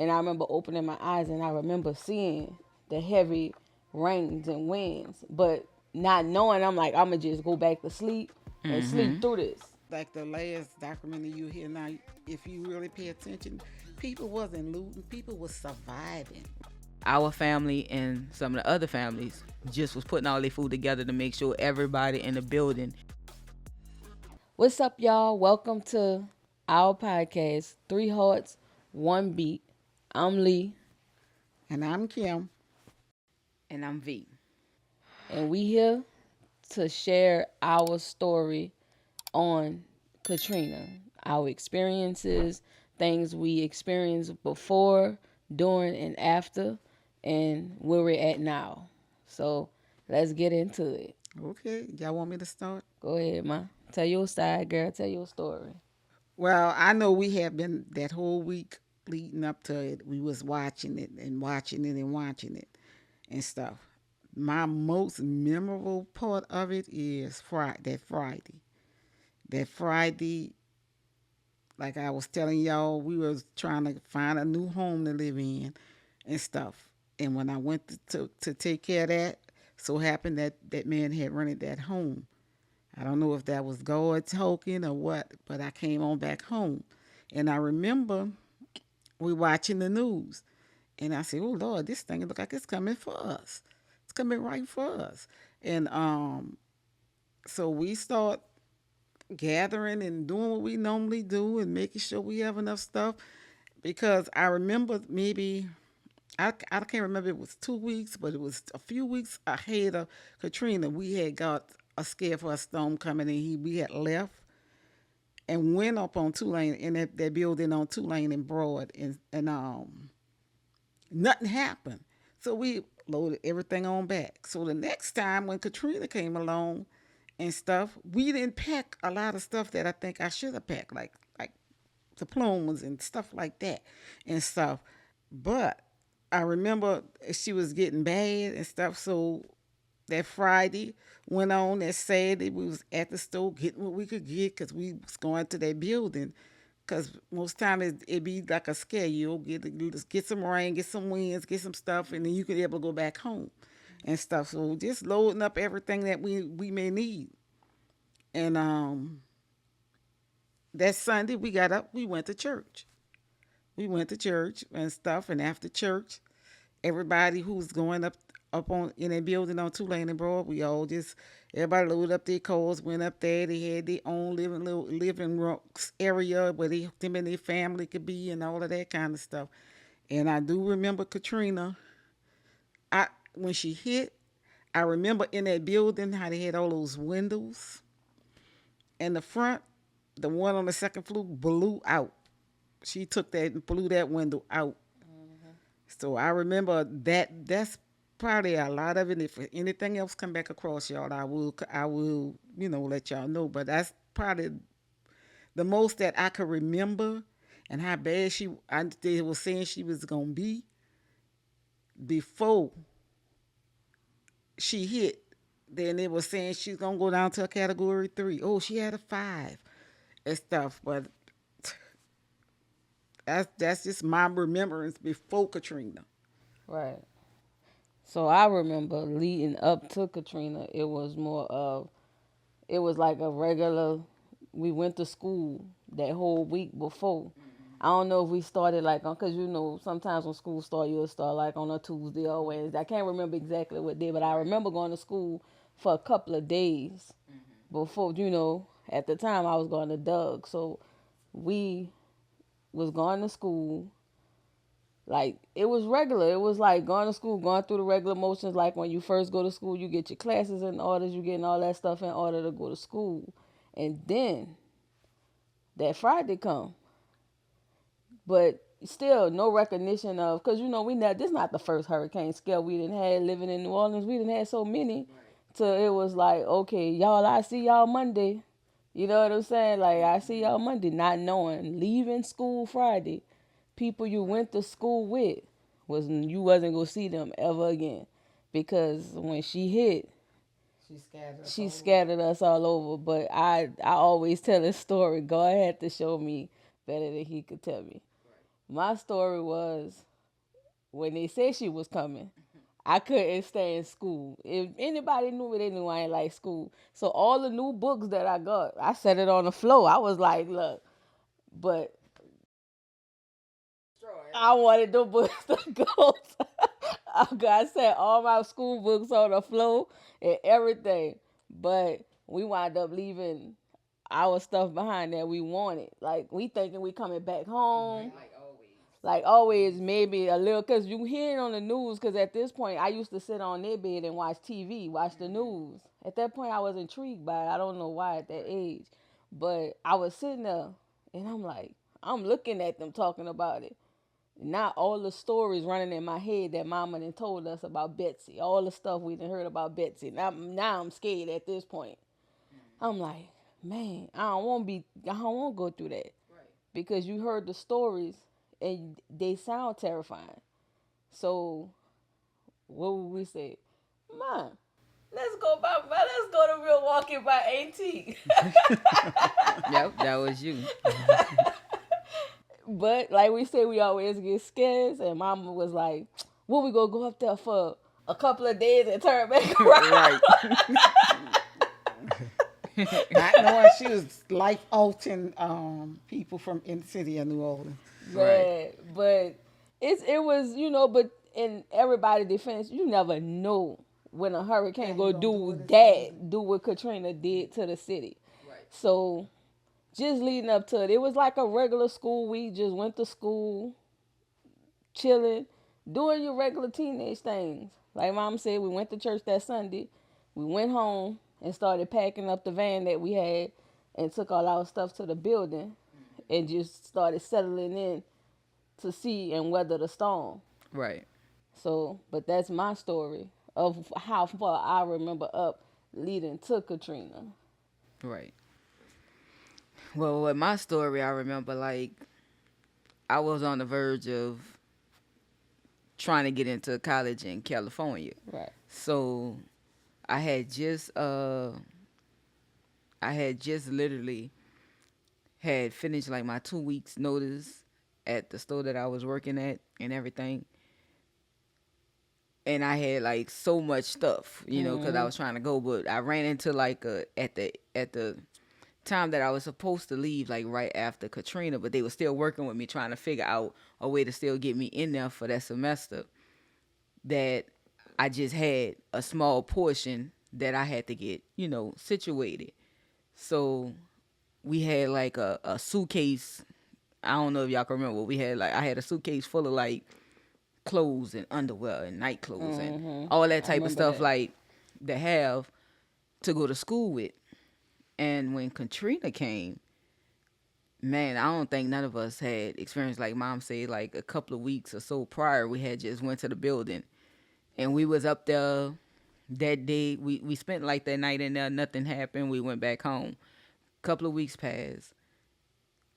And I remember opening my eyes and I remember seeing the heavy rains and winds, but not knowing, I'm like, I'm gonna just go back to sleep and sleep through this. Like the last documentary you hear now, if you really pay attention, people wasn't looting, people was surviving. Our family and some of the other families just was putting all their food together to make sure everybody in the building. What's up, y'all? Welcome to our podcast, Three Hearts, One Beat. I'm Lee, And I'm Kim. And I'm V. and we here to share our story on Katrina, our experiences, things we experienced before, during, and after, and where we're at now. So let's get into it. Okay, y'all want me to start? Go ahead, ma. Tell your side, girl. Tell your story. Well, I know we have been that whole week leading up to it. We was watching it and watching it and watching it and stuff. My most memorable part of it is Friday. That Friday, like I was telling y'all, we was trying to find a new home to live in and stuff. And when I went to take care of that, so happened that that man had rented that home. I don't know if that was God talking or what, but I came on back home. And I remember we watching the news. And I said, oh Lord, this thing look like it's coming for us. It's coming right for us. And so we start gathering and doing what we normally do and making sure we have enough stuff. Because I remember maybe I can't remember if it was 2 weeks, but it was a few weeks ahead of Katrina. We had got a scare for a storm coming in. We had left and went up on Tulane in that building on Tulane and Broad, and nothing happened. So we loaded everything on back. So the next time when Katrina came along and stuff, we didn't pack a lot of stuff that I think I should have packed, like diplomas and stuff like that and stuff. But I remember she was getting bad and stuff. So that Friday went on. That Saturday we was at the store getting what we could get because we was going to that building. Because most time it be like a scare. You'll get some rain, get some winds, get some stuff, and then you could be able to go back home and stuff. So just loading up everything that we may need. And that Sunday we got up, we went to church. We went to church and stuff, and after church, everybody who was going up on in a building on Tulane and Broad, we all just everybody loaded up their cars, went up there. They had their own living room area where them and their family could be and all of that kind of stuff. And I do remember Katrina. I when she hit, I remember in that building how they had all those windows, and the front, the one on the second floor blew out. She took that and blew that window out. So I remember that. That's probably a lot of it. If anything else come back across y'all, I will let y'all know. But that's probably the most that I could remember, and how bad they were saying she was gonna be before she hit. Then they were saying she's gonna go down to a category 3. Oh, she had a 5 and stuff. But that's just my remembrance before Katrina. Right. So I remember leading up to Katrina, it was more of, it was like a regular, we went to school that whole week before. I don't know if we started like on, because sometimes when school start, you'll start like on a Tuesday or Wednesday. I can't remember exactly what day, but I remember going to school for a couple of days before, at the time I was going to Doug. So we was going to school. Like, it was regular. It was like going to school, going through the regular motions. Like when you first go to school, you get your classes in order, you getting all that stuff in order to go to school. And then that Friday come. But still no recognition of, because this is not the first hurricane scale we didn't have living in New Orleans. We didn't have so many. So it was like, okay, y'all, I see y'all Monday. You know what I'm saying? Like, I see y'all Monday, not knowing, leaving school Friday. People you went to school with, you wasn't gonna see them ever again, because when she hit, she scattered us all over. But I always tell this story. God had to show me better than he could tell me. My story was when they said she was coming, I couldn't stay in school. If anybody knew me, they knew I ain't like school. So all the new books that I got, I set it on the floor. I was like, look, but I wanted the books to go. I set all my school books on the floor and everything. But we wound up leaving our stuff behind that we wanted. Like we thinking we coming back home. Like always, maybe a little, cause you hear it on the news. Cause at this point, I used to sit on their bed and watch TV, watch the news. At that point, I was intrigued by it. I don't know why at that age, but I was sitting there and I'm like, I'm looking at them talking about it. Not all the stories running in my head that Mama done told us about Betsy, all the stuff we done heard about Betsy. Now I'm scared at this point. I'm like, man, I don't want to go through that because you heard the stories and they sound terrifying. So what would we say? Mom, let's go to Milwaukee by 18. Yep, that was you. But like we say, we always get scared. And Mama was like, "What we gonna go up there for a couple of days and turn back around?" Right. Not knowing she was life altering people from in the city of New Orleans. Right. Yeah, but it was but in everybody's defense, you never know when a hurricane go do what Katrina did to the city. So just leading up to it, it was like a regular school week. Just went to school, chilling, doing your regular teenage things. Like Mom said, we went to church that Sunday. We went home and started packing up the van that we had and took all our stuff to the building and just started settling in to see and weather the storm. Right. So, but that's my story of how far I remember up leading to Katrina. Right. Well, with my story, I remember like I was on the verge of trying to get into college in California. Right. So I had just literally had finished like my 2 weeks notice at the store that I was working at and everything. And I had like so much stuff, because I was trying to go, but I ran into like at the time that I was supposed to leave, like right after Katrina, but they were still working with me trying to figure out a way to still get me in there for that semester. That I just had a small portion that I had to get, situated. So we had like a suitcase. I don't know if y'all can remember. We had like I had a suitcase full of like clothes and underwear and night clothes and all that type of stuff that. like to have to go to school with. And when Katrina came, man, I don't think none of us had experienced like Mom said, like a couple of weeks or so prior, we had just went to the building and we was up there that day. We spent like that night in there. Nothing happened. We went back home. Couple of weeks passed.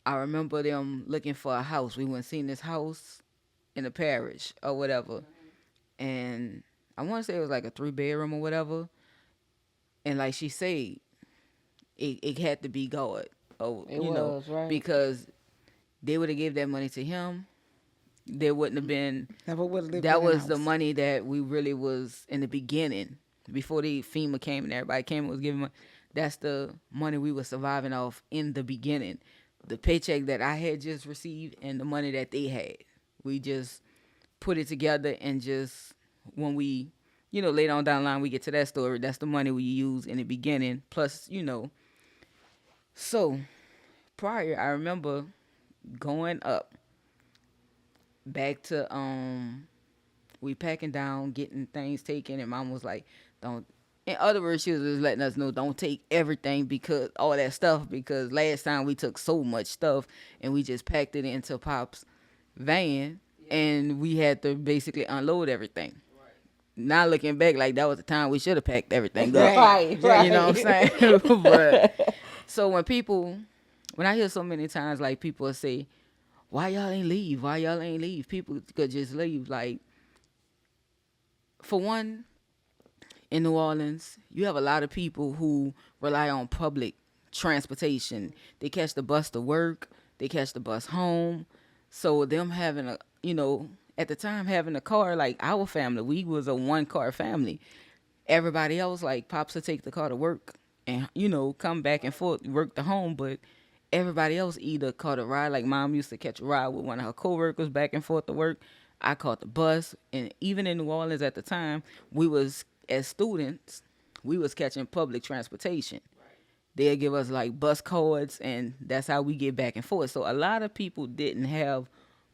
I remember them looking for a house. We went seen this house in the parish or whatever. And I want to say it was like a 3-bedroom or whatever. And like she said, it had to be God. Oh, It was, right. because they would have gave that money to him. There wouldn't have been. Never would have lived That in a was the house. money that we really was in the beginning before the FEMA came and everybody came and was giving money. That's the money we were surviving off in the beginning. The paycheck that I had just received and the money that they had. We just put it together and just when we, later on down the line we get to that story, that's the money we use in the beginning. Plus, So prior, I remember going up back to we packing down, getting things taken, and Mom was like, "Don't." In other words, she was just letting us know, don't take everything because all that stuff. Because last time we took so much stuff and we just packed it into Pop's van, and we had to basically unload everything. Now looking back, like that was the time we should have packed everything up. Right, right. You know what I'm saying? But so when I hear so many times like people say, "Why y'all ain't leave? Why y'all ain't leave?" People could just leave. Like for one, in New Orleans, you have a lot of people who rely on public transportation. They catch the bus to work, they catch the bus home. So them having a, at the time having a car, like our family, we was a one car family. Everybody else, like pops would take the car to work and come back and forth, work to home, but everybody else either caught a ride. Like mom used to catch a ride with one of her coworkers back and forth to work. I caught the bus, and even in New Orleans at the time, we was as students, we was catching public transportation. They'll give us like bus cards, and that's how we get back and forth. So a lot of people didn't have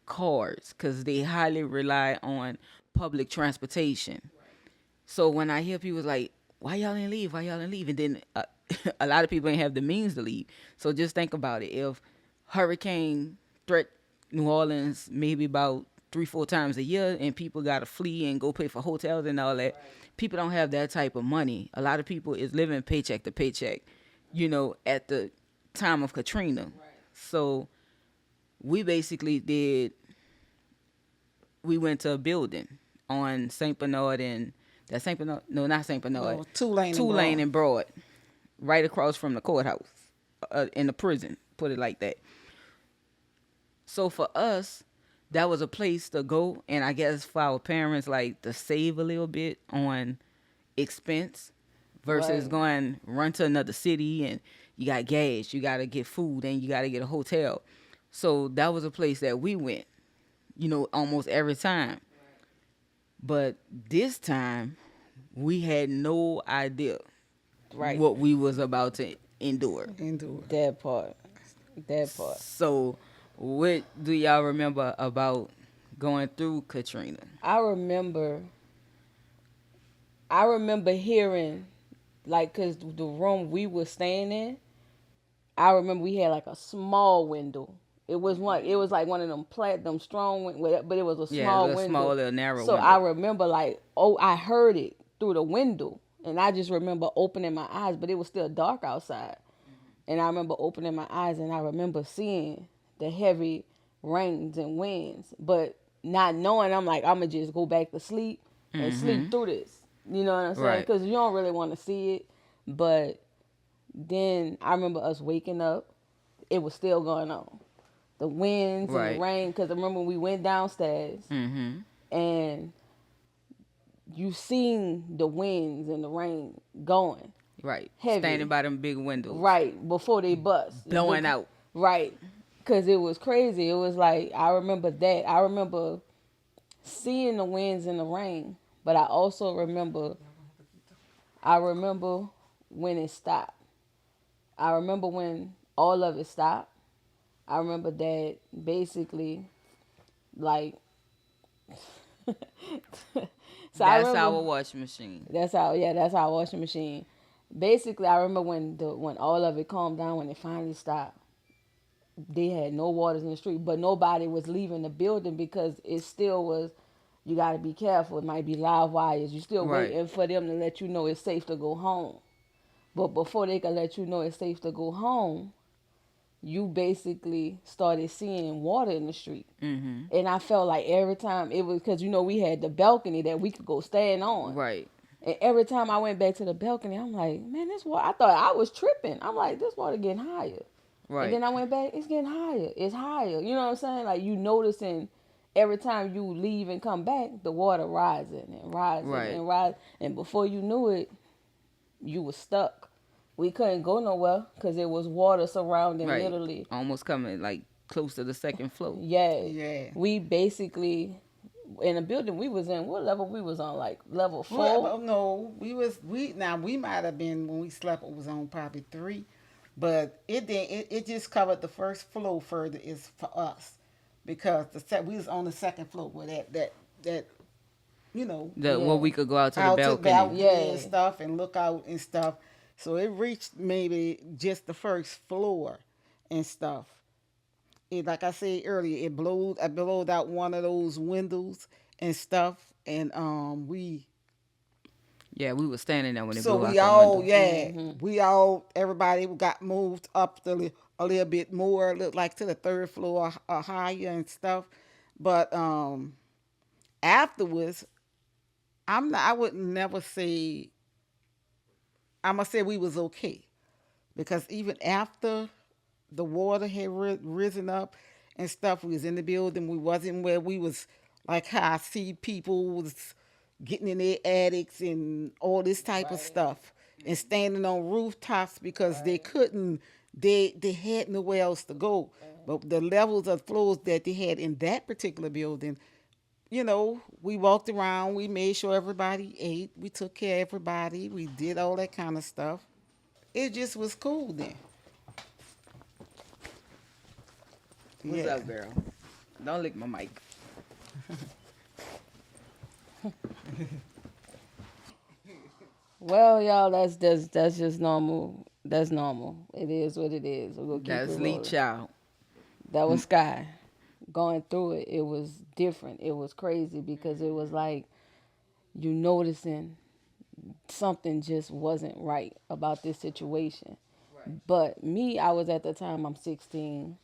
cars because they highly rely on public transportation. So when I hear people like, "Why y'all didn't leave? Why y'all didn't leave?" and then a lot of people ain't have the means to leave. So just think about it. If hurricane threat New Orleans maybe about 3-4 times a year, and people got to flee and go pay for hotels and all that, people don't have that type of money. A lot of people is living paycheck to paycheck, at the time of Katrina. So we basically did. We went to a building on Saint Bernard and that Saint Bernard. No, not Saint Bernard. No, Tulane and Tulane Broad. and Broad, right across from the courthouse, in the prison. Put it like that. So for us, that was a place to go, and I guess for our parents, like to save a little bit on expense versus Right. going run to another city and you got gas, you got to get food, and you got to get a hotel. So that was a place that we went, almost every time. But this time, we had no idea Right. what we was about to endure. Indoor. That part. That part. So, what do y'all remember about going through Katrina? I remember. I remember hearing, like, cause the room we were staying in, I remember we had like a small window. It was one. It was like one of them platinum strong, but it was a Yeah, a small little small, window. little narrow So I window. remember like, oh, I heard it through the window, and I just remember opening my eyes, but it was still dark outside. And I remember opening my eyes, and I remember seeing the heavy rains and winds, but not knowing. I'm like, I'm gonna just go back to sleep and sleep Mm-hmm. through this. You know what I'm saying? Right. Because you don't really want to see it, but then I remember us waking up. It was still going on. The winds and the Right. rain. Because I remember we went downstairs Mm-hmm. and you seen the winds and the rain going Right. heavy. Standing by them big windows, Right before they bust. blowing out. Right. Because it was crazy. It was like, I remember that. I remember seeing the winds and the rain. But I also remember when it stopped. I remember when all of it stopped. I remember that basically, like, so I That's remember our washing machine. that's our washing machine. Basically, I remember when all of it calmed down, when it finally stopped. They had no waters in the street, but nobody was leaving the building because it still was. You got to be careful. It might be live wires. You still Right. waiting for them to let you know it's safe to go home. But before they could let you know it's safe to go home, you basically started seeing water in the street. Mm-hmm. And I felt like every time it was because we had the balcony that we could go stand on. Right. And every time I went back to the balcony, I'm like, man, this water. I thought I was tripping. I'm like, this water getting higher. And Right. then I went back, it's getting higher. It's higher. You know what I'm saying? Like you noticing every time you leave and come back, the water rising and rising Right. and rising. And before you knew it, you was stuck. We couldn't go nowhere because there was water surrounding Right. literally. Almost coming like close to the second floor. Yeah. Yeah. We basically in the building we was in, what level we was on? Like level Well, 4? no, we might have been when we slept. It was on probably 3, but it did. It just covered the first floor further is for us because we was on the second floor where that you know The Yeah. Where we could go out to the out to the balcony. balcony Yeah. and stuff and look out and stuff. So it reached maybe just the first floor and stuff. It, like I said earlier, I blowed out one of those windows and stuff, and Yeah, we was standing there when it so blew out we the all, window. yeah, we all, everybody got moved up a little bit more, look like to the third floor or higher and stuff. But afterwards, I would never say, I'm gonna say we was okay because even after the water had risen up and stuff. We was in the building. We wasn't where we was like how I see people was getting in their attics and all this type of stuff and standing on rooftops because they couldn't they had nowhere else to go. But the levels of floors that they had in that particular building, we walked around, we made sure everybody ate, we took care of everybody, we did all that kind of stuff. It just was cool then. What's Yeah. up, girl? Don't lick my mic. Well, y'all, that's just normal. That's normal. It is what it is. We'll keep it That's Lee rolling. Child. That was Sky. Going through it, it was different. It was crazy because it was like you noticing something just wasn't right about this situation. But me, I was at the time, I'm 16.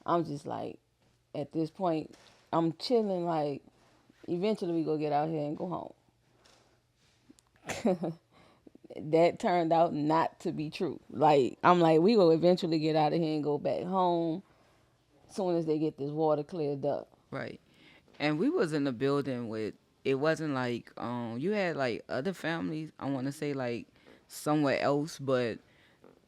I'm just like, at this point, I'm chilling. Like, eventually we go get out here and go home. That turned out not to be true. Like, I'm like, we will eventually get out of here and go back home as soon as they get this water cleared up. Right. And we was in the building with, it wasn't like you had like other families, I want to say like somewhere else, but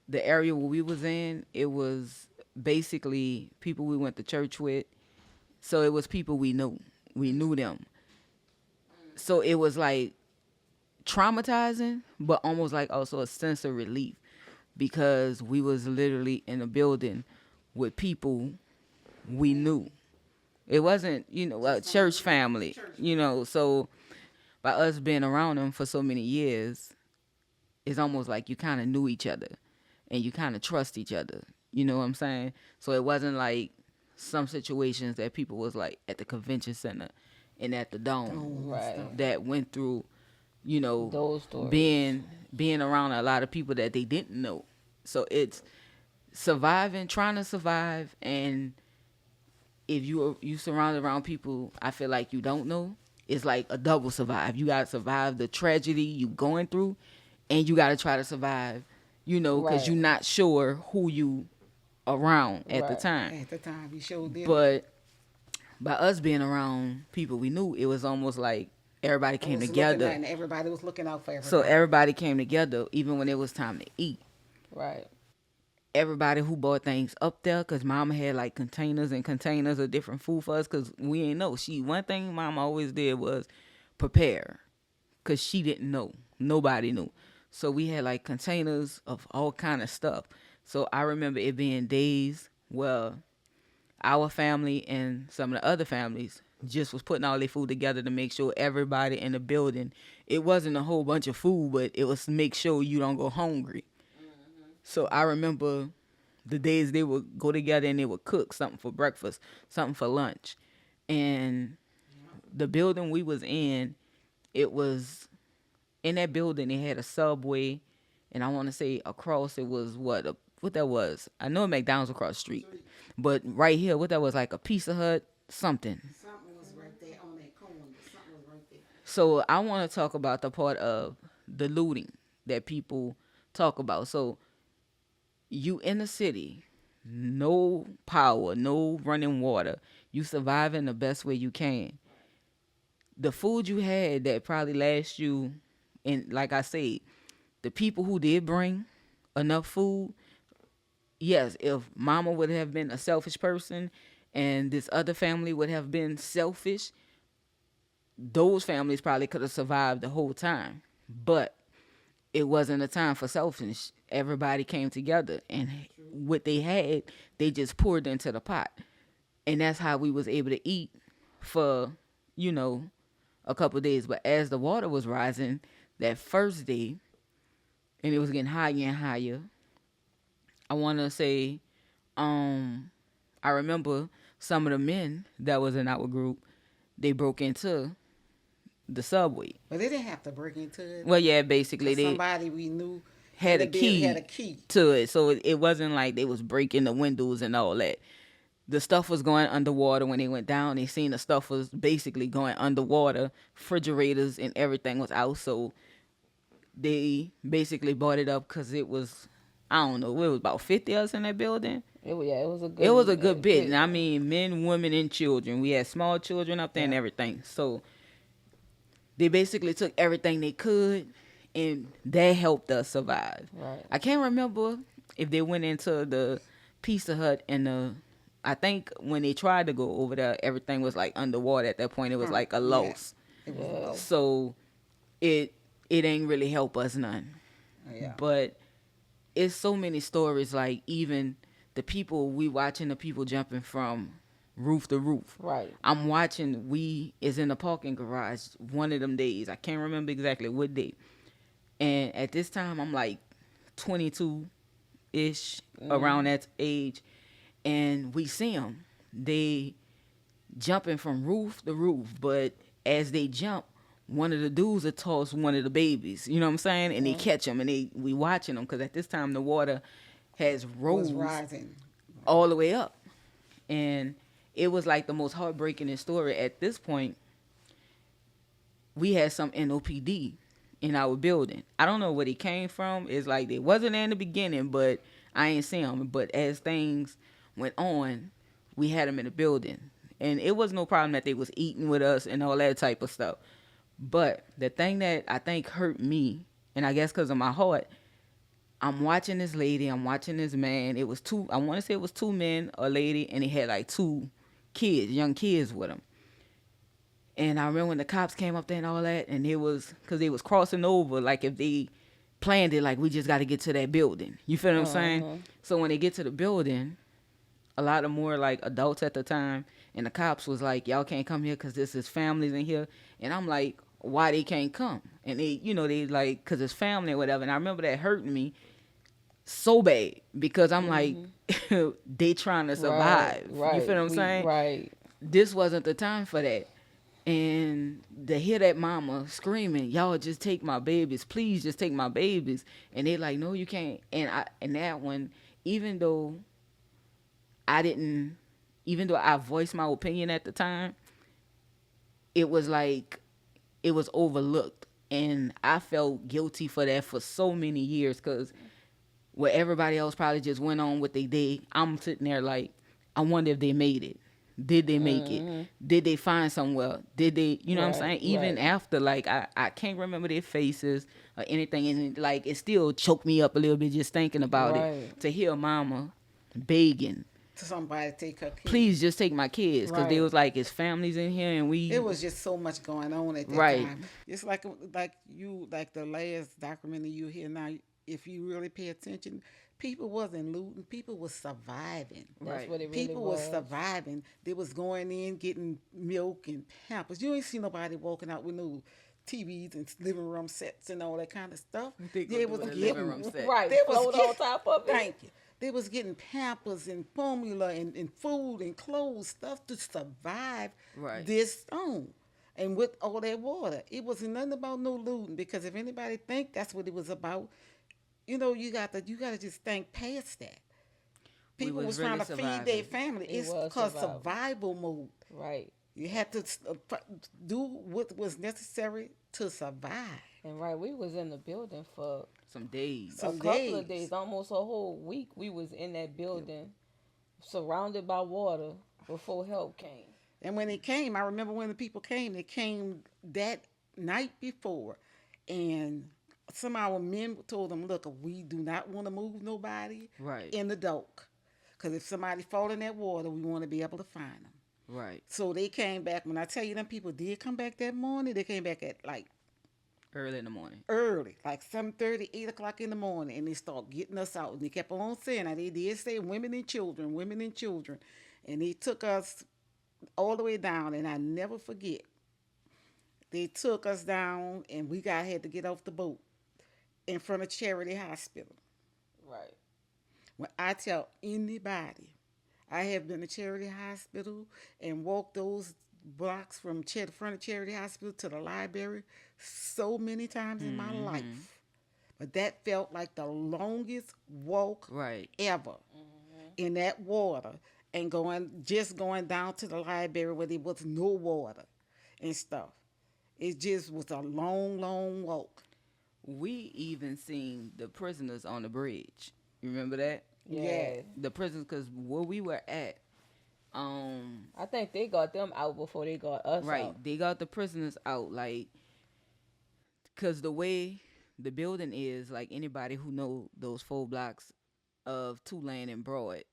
the area where we was in, it was basically people we went to church with. So it was people we knew. We knew them. So it was like traumatizing, but almost like also a sense of relief because we was literally in a building with people we knew. It wasn't, a church family, so by us being around them for so many years, it's almost like you kind of knew each other and you kind of trust each other. You know what I'm saying? So it wasn't like some situations that people was like at the convention center and at the dome Right. that went through, you know, Those stories. being around a lot of people that they didn't know. So it's surviving, trying to survive, and if you surrounded around people, I feel like you don't know. It's like a double survive. You gotta survive the tragedy you going through, and you gotta try to survive, because Right. you're not sure who you around at the Right. time. At the time, we showed them. But by us being around people we knew, it was almost like everybody I came was looking together. and everybody was looking out for So everybody. everybody came together, even when it was time to eat. Right. Everybody who bought things up there, because mama had like containers and containers of different food for us, because we ain't know. One thing mama always did was prepare, because she didn't know. Nobody knew. So we had like containers of all kind of stuff. So I remember it being days where our family and some of the other families just was putting all their food together to make sure everybody in the building, it wasn't a whole bunch of food, but it was to make sure you don't go hungry. So I remember the days they would go together and they would cook something for breakfast, something for lunch. And the building we was in, it was in that building, it had a Subway, and I want to say across it was what that was. I know McDonald's across the street, but right here, what that was, like a Pizza Hut, something. Something was right there on that corner. Something was right there. So I want to talk about the part of the looting that people talk about. So you in the city, no power, no running water, you surviving the best way you can. The food you had that probably lasts you, and like I said, the people who did bring enough food, yes, if mama would have been a selfish person and this other family would have been selfish, those families probably could have survived the whole time. But it wasn't a time for selfish. Everybody came together, and what they had, they just poured into the pot. And that's how we was able to eat for, a couple of days. But as the water was rising that first day, and it was getting higher and higher, I want to say, I remember some of the men that was in our group, they broke into the Subway. But they didn't have to break into it. Well, yeah, basically 'Cause they somebody we knew had in a the building key had a key. to it, so it wasn't like they was breaking the windows and all that. The stuff was going underwater. When they went down, they seen the stuff was basically going underwater. Refrigerators and everything was out, so they basically bought it up because it was I don't know, it was about 50 of us in that building. Yeah, it was a It was a good good bit. And bit. I mean, men, women, and children. We had small children up there and Yeah. everything. So they basically took everything they could, and that helped us survive. Right. I can't remember if they went into the Pizza Hut and I think when they tried to go over there, everything was like underwater at that point. It was like a Yeah. loss. It was Yeah. low. So it it ain't really help us none. Yeah. But it's so many stories, like even the people we watching, the people jumping from roof to roof. Right. I'm watching, we is in the parking garage one of them days. I can't remember exactly what day. And at this time I'm like 22 ish, around that age, and we see them. They jumping from roof to roof, but as they jump, one of the dudes will toss one of the babies. You know what I'm saying? And they catch them, and we watching them because at this time the water has Was rose rising. all the way up, and it was like the most heartbreaking story. At this point, we had some NOPD in our building. I don't know where they came from. It's like they wasn't there in the beginning, but I ain't seen them. But as things went on, we had them in the building, and it was no problem that they was eating with us and all that type of stuff. But the thing that I think hurt me, and I guess because of my heart, I'm watching this lady, I'm watching this man. It was two, I want to say it was two men, a lady, and he had like two kids, young kids with him. And I remember when the cops came up there and all that, and it was because they was crossing over, like if they planned it, like we just got to get to that building. You feel what I'm saying? So when they get to the building, a lot of more like adults at the time, and the cops was like, y'all can't come here because this is families in here. And I'm like, why they can't come? And they, they like, because it's family or whatever. And I remember that hurting me so bad because I'm like, they trying to survive. Right. You feel what I'm saying? Right. This wasn't the time for that. And to hear that mama screaming, y'all just take my babies, please just take my babies. And they like, no, you can't. And that one, even though I didn't, even though I voiced my opinion at the time, it was like, it was overlooked. And I felt guilty for that for so many years because where everybody else probably just went on with their day, I'm sitting there like, I wonder if they made it. Did they make it? Did they find somewhere? Did they, you know what I'm saying? Even after, like, I can't remember their faces or anything. And, like, it still choked me up a little bit just thinking about it. To hear mama begging, To somebody take her kids. please just take my kids. Because they Right. was like, it's families in here and we. It was just so much going on at that Right. time. It's like the last documentary you hear now. If you really pay attention, people wasn't looting. People was surviving. That's Right. what it really People was. was surviving. They was going in getting milk and Pampers. You ain't see nobody walking out with no TVs and living room sets and all that kind of stuff. They gonna They do was it in the getting living room set. Right. They was Float on top of it. Thank you. They was getting Pampers and formula and food and clothes, stuff to survive Right. this storm. And with all that water, it wasn't nothing about no looting. Because if anybody think that's what it was about, you got to just think past that. We People was really trying to feed their surviving. family. It It's was called survival. survival mode. Right. You had to do what was necessary to survive. And right, we was in the building for Some days. Some a couple of days. days, almost a whole week. We was in that building, surrounded by water before help came. And when they came, I remember when the people came, they came that night before. And some of our men told them, look, we do not want to move nobody Right. in the dark. Because if somebody fall in that water, we want to be able to find them. Right. So they came back. When I tell you them people did come back that morning, they came back at like Early in the morning. early, like 7:30, 8 o'clock in the morning, and they start getting us out. And they kept on saying, now they did say women and children, women and children. And they took us all the way down, and I never forget. They took us down, and had to get off the boat in front of Charity Hospital. Right. When I tell anybody, I have been to Charity Hospital and walked those blocks from the front of Charity Hospital to the library so many times in my life. But that felt like the longest walk Right. ever in that water and just going down to the library where there was no water and stuff. It just was a long, long walk. We even seen the prisoners on the bridge. You remember that? Yeah. Yeah. The prisons, because where we were at, um, I think they got them out before they got us right, out. they got the prisoners out, like, because the way the building is, like, anybody who know those 4 blocks of Tulane and Broad,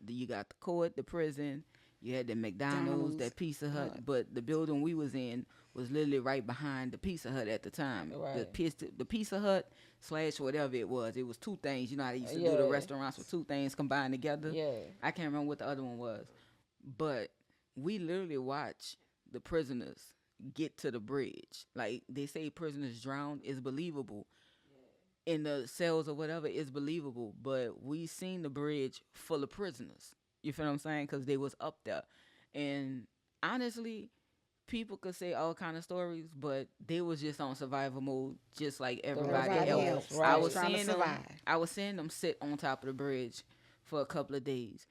you got the court, the prison, you had the McDonald's, Donald's. that Pizza Hut, Uh, but the building we was in was literally right behind the Pizza Hut at the time. The Right. pizza, the Pizza Hut slash whatever it was. It was two things. You know how they used to do the Yeah. restaurants with two things combined together. Yeah. I can't remember what the other one was, but we literally watched the prisoners get to the bridge. Like they say, prisoners drown is believable in the cells or whatever is believable, but we seen the bridge full of prisoners. You feel what I'm saying? Because they was up there, and honestly, people could say all kind of stories, but they was just on survival mode, just like The everybody rest of everybody else. us, else. They I was was right. trying to seeing them. survive. I was seeing them sit on top of the bridge for a couple of days.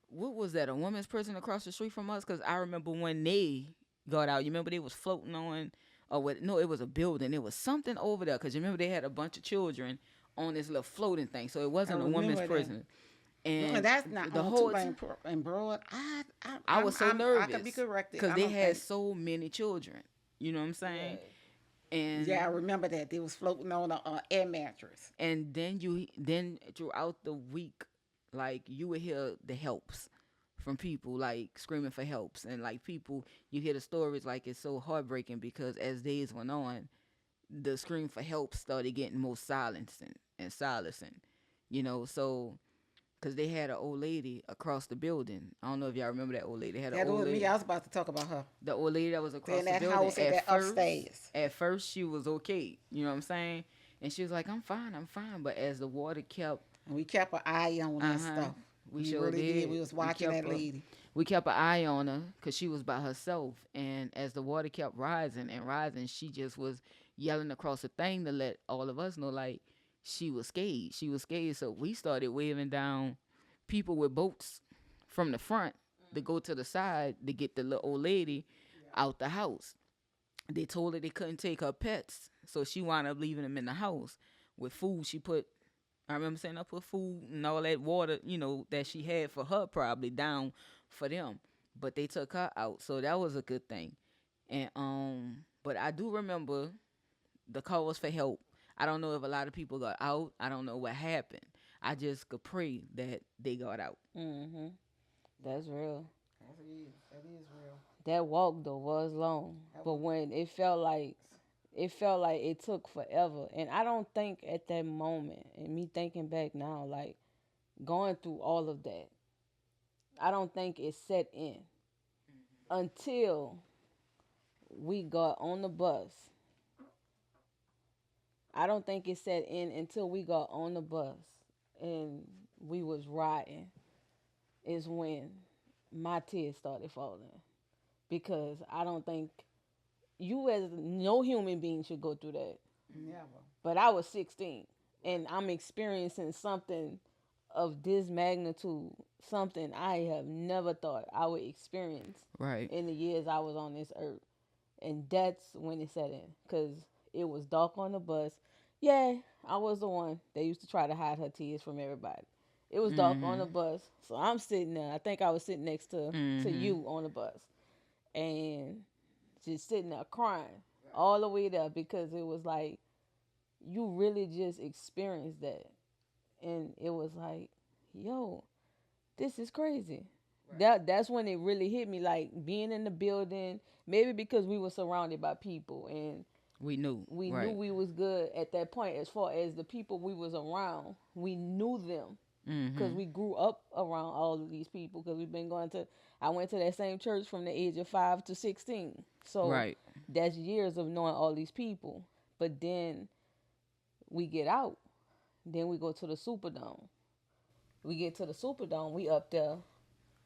What was that? A women's prison across the street from us? Because I remember when they got out. You remember they was floating on, or what? No, it was a building. It was something over there. Because you remember they had a bunch of children on this little floating thing. So it I wasn't a women's remember that. prison. No, And that's not the on whole Tulane and Broad. I was so I could be nervous corrected. because I they don't had think. so many children. You know what I'm saying? Yeah. Yeah, I And remember that they was floating on a air mattress. then throughout the week, like you would hear the helps from people like screaming for helps, and like people, you hear the stories, like it's so heartbreaking because as days went on, the scream for help started getting more silencing and silencing. So because they had an old lady across the building. I don't know if y'all remember that old lady. They had an That old was me. I lady. was about to talk about her. The old lady that was In across the that building. house at that upstairs. At first she was okay. You know what I'm saying? And she was like, "I'm fine, I'm fine." But as the water kept, And we kept an eye on that stuff. we We sure really did. We did. was watching that lady. We kept an eye on her because she was by herself. And as the water kept rising and rising, she just was yelling across the thing to let all of us know, like she was scared. She was scared. So we started waving down people with boats from the front to go to the side to get the little old lady out the house. They told her they couldn't take her pets, so she wound up leaving them in the house with food. I remember saying I put food and all that water, that she had for her probably down for them. But they took her out, so that was a good thing. And but I do remember the calls for help. I don't know if a lot of people got out. I don't know what happened. I just could pray that they got out. Mm-hmm. That's real. That is. That is real. That walk though was long, That but was, when it felt like it took forever, and I don't think at that moment, and me thinking back now, like going through all of that, I don't think it set in until we got on the bus. I don't think it set in until we got on the bus and we was riding is when my tears started falling, because I don't think you as no human being should go through that. never. But I was 16 and I'm experiencing something of this magnitude, something I have never thought I would experience Right. in the years I was on this earth. And that's when it set in, because it was dark on the bus. Yeah, I was the one that used to try to hide her tears from everybody. It was dark on the bus, so I'm sitting there. I think I was sitting next to you on the bus, and just sitting there crying all the way there, because it was like you really just experienced that, and it was like, yo, this is crazy. That's when it really hit me, like being in the building, maybe because we were surrounded by people and We knew. we knew Right. we was good at that point. As far as the people we was around, we knew them because we grew up around all of these people, because we've been going to, I went to that same church from the age of 5 to 16, so Right. that's years of knowing all these people. But then we get out, then we go to the Superdome. We get to the Superdome, we up there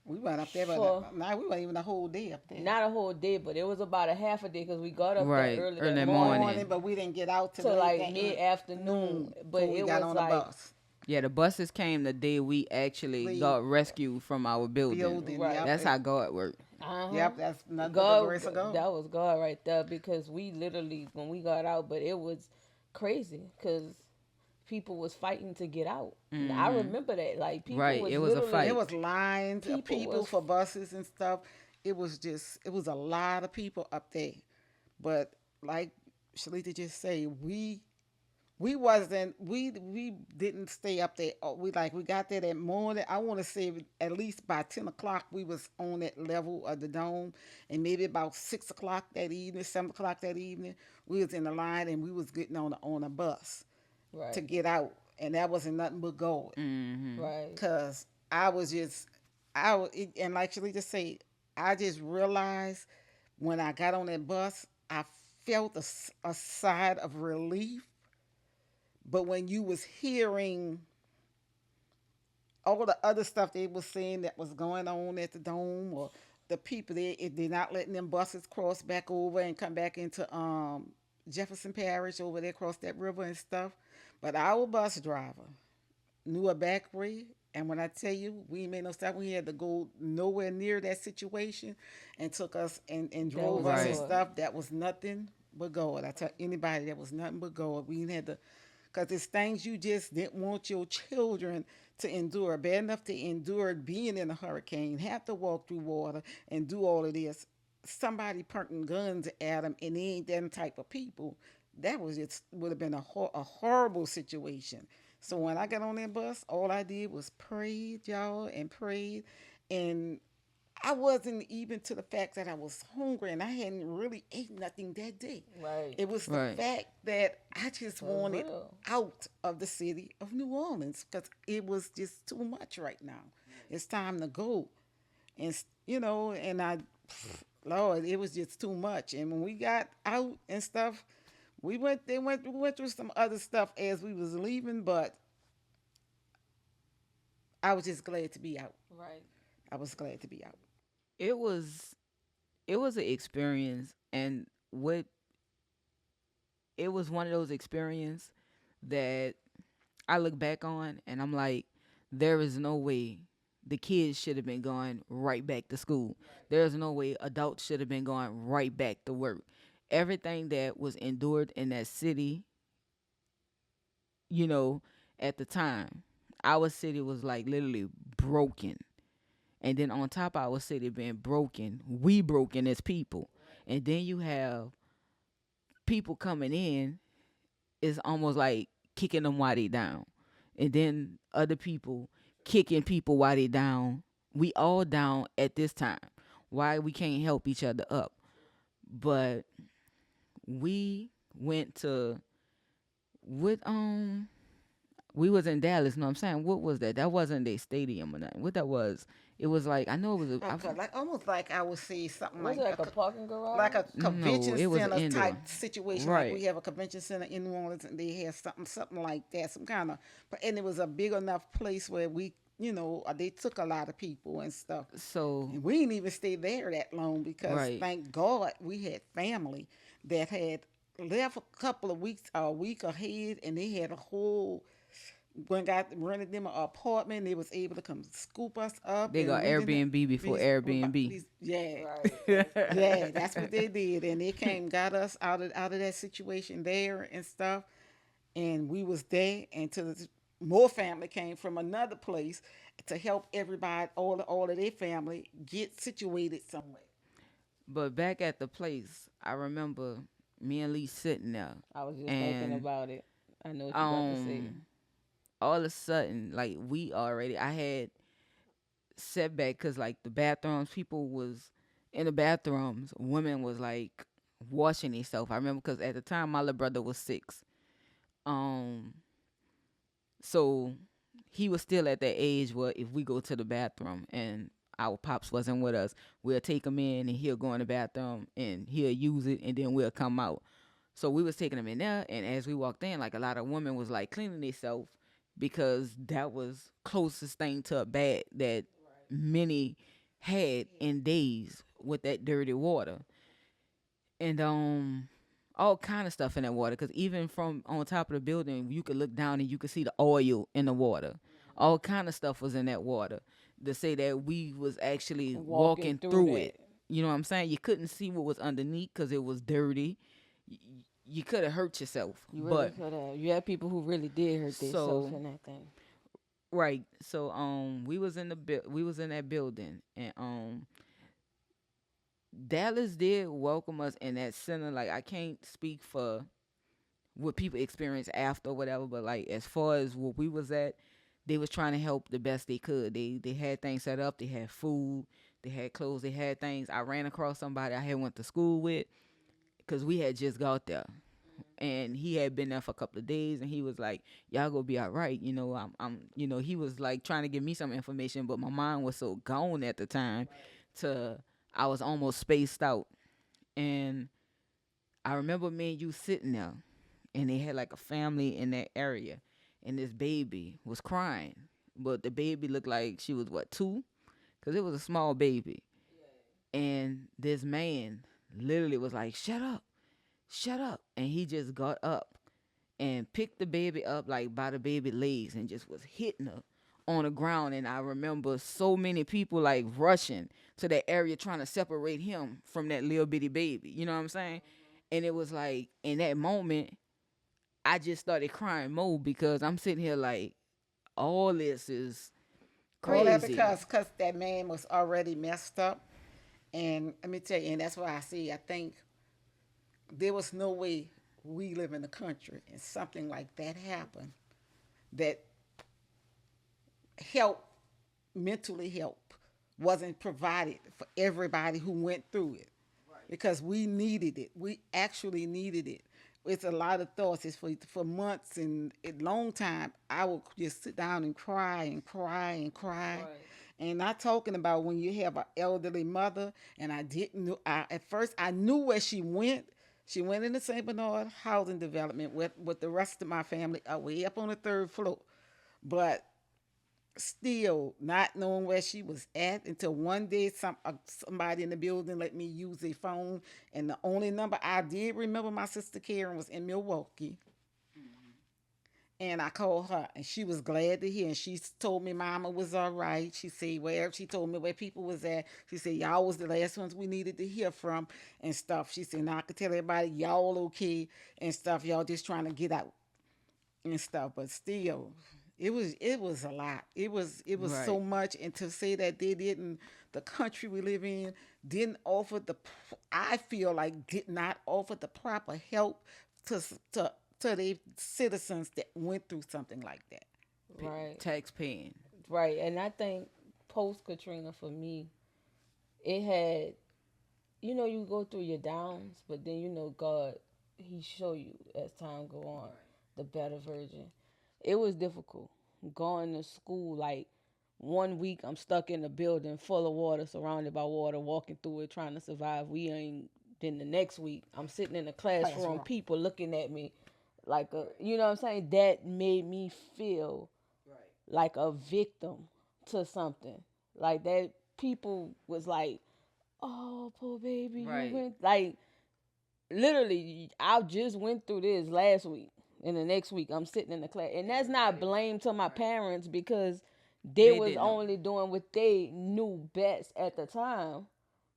We went up there, for but now we weren't even a whole day up there. not a whole day, but it was about a half a day, because we got up there Right. early Early that morning. morning But we didn't get out to till like that mid afternoon. But before we it got was on like, the bus. Yeah, the buses came the day we actually We- got rescued from our building. Building, Right. yep. That's how God worked. Yep, that's nothing but the God, grace of God. that was God right there, because we literally, when we got out, but it was crazy, because people was fighting to get out. And I Mm-hmm. remember that. Like people Right. was It was a There literally fight. was lines of people people was for buses and stuff. It was a lot of people up there. But like Shalita just say, we didn't stay up there. We got there that morning. I want to say at least by 10 o'clock we was on that level of the dome, and maybe about 6 o'clock that evening, 7 o'clock that evening, we was in the line and we was getting on a bus to right, get out, and that wasn't nothing but going. Mm-hmm. right, Cause I was just, and like Shalita said, I just realized when I got on that bus, I felt a side of relief. But when you was hearing all the other stuff they was saying that was going on at the dome, or the people there, if they're not letting them buses cross back over and come back into Jefferson Parish over there across that river and stuff. But our bus driver knew a back way. And when I tell you, we made no stop. We had to go nowhere near that situation, and took us and that drove was us and Right. good. stuff. That was nothing but God. I tell anybody that was nothing but God. We had to, because it's things you just didn't want your children to endure. Bad enough to endure being in a hurricane, have to walk through water and do all of this. Somebody pointing guns at them, and they ain't them type of people. That was just would have been a horrible situation. So when I got on that bus, all I did was prayed, y'all, and prayed. And I wasn't even to the fact that I was hungry and I hadn't really ate nothing that day. Right, It was the Right. fact that I just for wanted real. out of the city of New Orleans because it was just too much right now. It's time to go. And, and Lord, it was just too much. And when we got out and stuff, we went through some other stuff as we was leaving, but I was just glad to be out. Right, I was glad to be out. It was it was an experience, and what it was one of those experiences that I look back on and I'm like, there is no way the kids should have been going right back to school. There's no way adults should have been going right back to work. Everything that was endured in that city, you know, at the time, our city was like literally broken. And then on top of our city being broken, we broken as people. And then you have people coming in, it's almost like kicking them while they down. And then other people kicking people while they down. We all down at this time. Why we can't help each other up. But we went to what we was in Dallas, know what I'm saying? What was that? That wasn't a stadium or nothing. What that was, it was like I know it was Okay, like almost like I would say something was it like a parking like garage? a no, convention it was an center type indoor. situation. Like Right. we have a convention center in New Orleans, and they have something like that, some kind of. But and it was a big enough place where they took a lot of people and stuff. So And we didn't even stay there that long because right. thank God we had family that had left a couple of weeks, a week ahead, and they had a whole when got rented them an apartment. They was able to come scoop us up, They and got we didn't Airbnb before these Airbnb. these yeah. Right, Yeah, that's what they did, and they came, got us out of that situation there and stuff, and we was there, and more family came from another place to help everybody, all of their family get situated somewhere. But back at the place, I remember me and Lee sitting there, I was just thinking and about it. I know what you about to say. um, all of a sudden, like I had setback because like the bathrooms, people was in the bathrooms, women was like washing themselves. I remember because at the time my little brother was 6, um, so he was still at that age where if we go to the bathroom and our pops wasn't with us, we'll take him in and he'll go in the bathroom and he'll use it and then we'll come out. So we was taking him in there, and as we walked in, like a lot of women was like cleaning themselves because that was closest thing to a bath that many had in days with that dirty water. And all kind of stuff in that water because even from on top of the building you could look down and you could see the oil in the water. All kind of stuff was in that water to say that we was actually Walking walking through through that. it. You know what I'm saying? You couldn't see what was underneath because it was dirty. you could have hurt yourself. You really But could have. You had people who really did hurt themselves so in that thing. right, so we was in we was in that building, and Dallas did welcome us in that center. Like, I can't speak for what people experience after or whatever, but like as far as what we was at, they was trying to help the best they could. They had things set up. They had food. They had clothes. They had things. I ran across somebody I had went to school with because we had just got there, and he had been there for a couple of days, and he was like, "Y'all gonna be all right." He was like trying to give me some information, but my mind was so gone at the time, to I was almost spaced out, and I remember me and you sitting there, and they had like a family in that area, and this baby was crying, but the baby looked like she was what, 2, because it was a small baby, and this man literally was like, "Shut up, shut up," and he just got up and picked the baby up like by the baby legs and just was hitting her on the ground. And I remember so many people like rushing to that area trying to separate him from that little bitty baby. You know what I'm saying? And it was like in that moment, I just started crying more because I'm sitting here like, all this is All that crazy. because that man was already messed up. And let me tell you, and that's why I see, I think there was no way we live in the country and something like that happened that help, mentally help, wasn't provided for everybody who went through it because we needed it. We actually needed it. It's a lot of thoughts. It's for months and a long time. I would just sit down and cry and cry and cry. Right. And not talking about when you have an elderly mother. And I didn't know. At first, I knew where she went. She went in the St. Bernard housing development with the rest of my family, way up on the third floor. But still not knowing where she was at until one day somebody in the building let me use a phone, and the only number I did remember my sister Karen was in Milwaukee, and I called her and she was glad to hear, and she told me mama was all right. She said where she told me where people was at. She said y'all was the last ones we needed to hear from and stuff. She said now I could tell everybody y'all okay and stuff, y'all just trying to get out and stuff, but still it was a lot. It was so Right. much, and to say that they didn't, the country we live in didn't offer the, I feel like did not offer the proper help to to to the citizens that went through something like that. Right. Tax paying. Right. And I think post Katrina for me, it had, you go through your downs, but then God, He show you as time go on the better version. It was difficult going to school. Like 1 week, I'm stuck in a building full of water, surrounded by water, walking through it, trying to survive. We ain't. Then the next week, I'm sitting in a classroom, Classroom. people looking at me like you know what I'm saying. That made me feel like a victim to something. Like that people was like, "Oh, poor baby, you Right. went like literally." I just went through this last week, and the next week I'm sitting in the class, and that's not blame to my parents because they They was didn't know. only doing what they knew best at the time.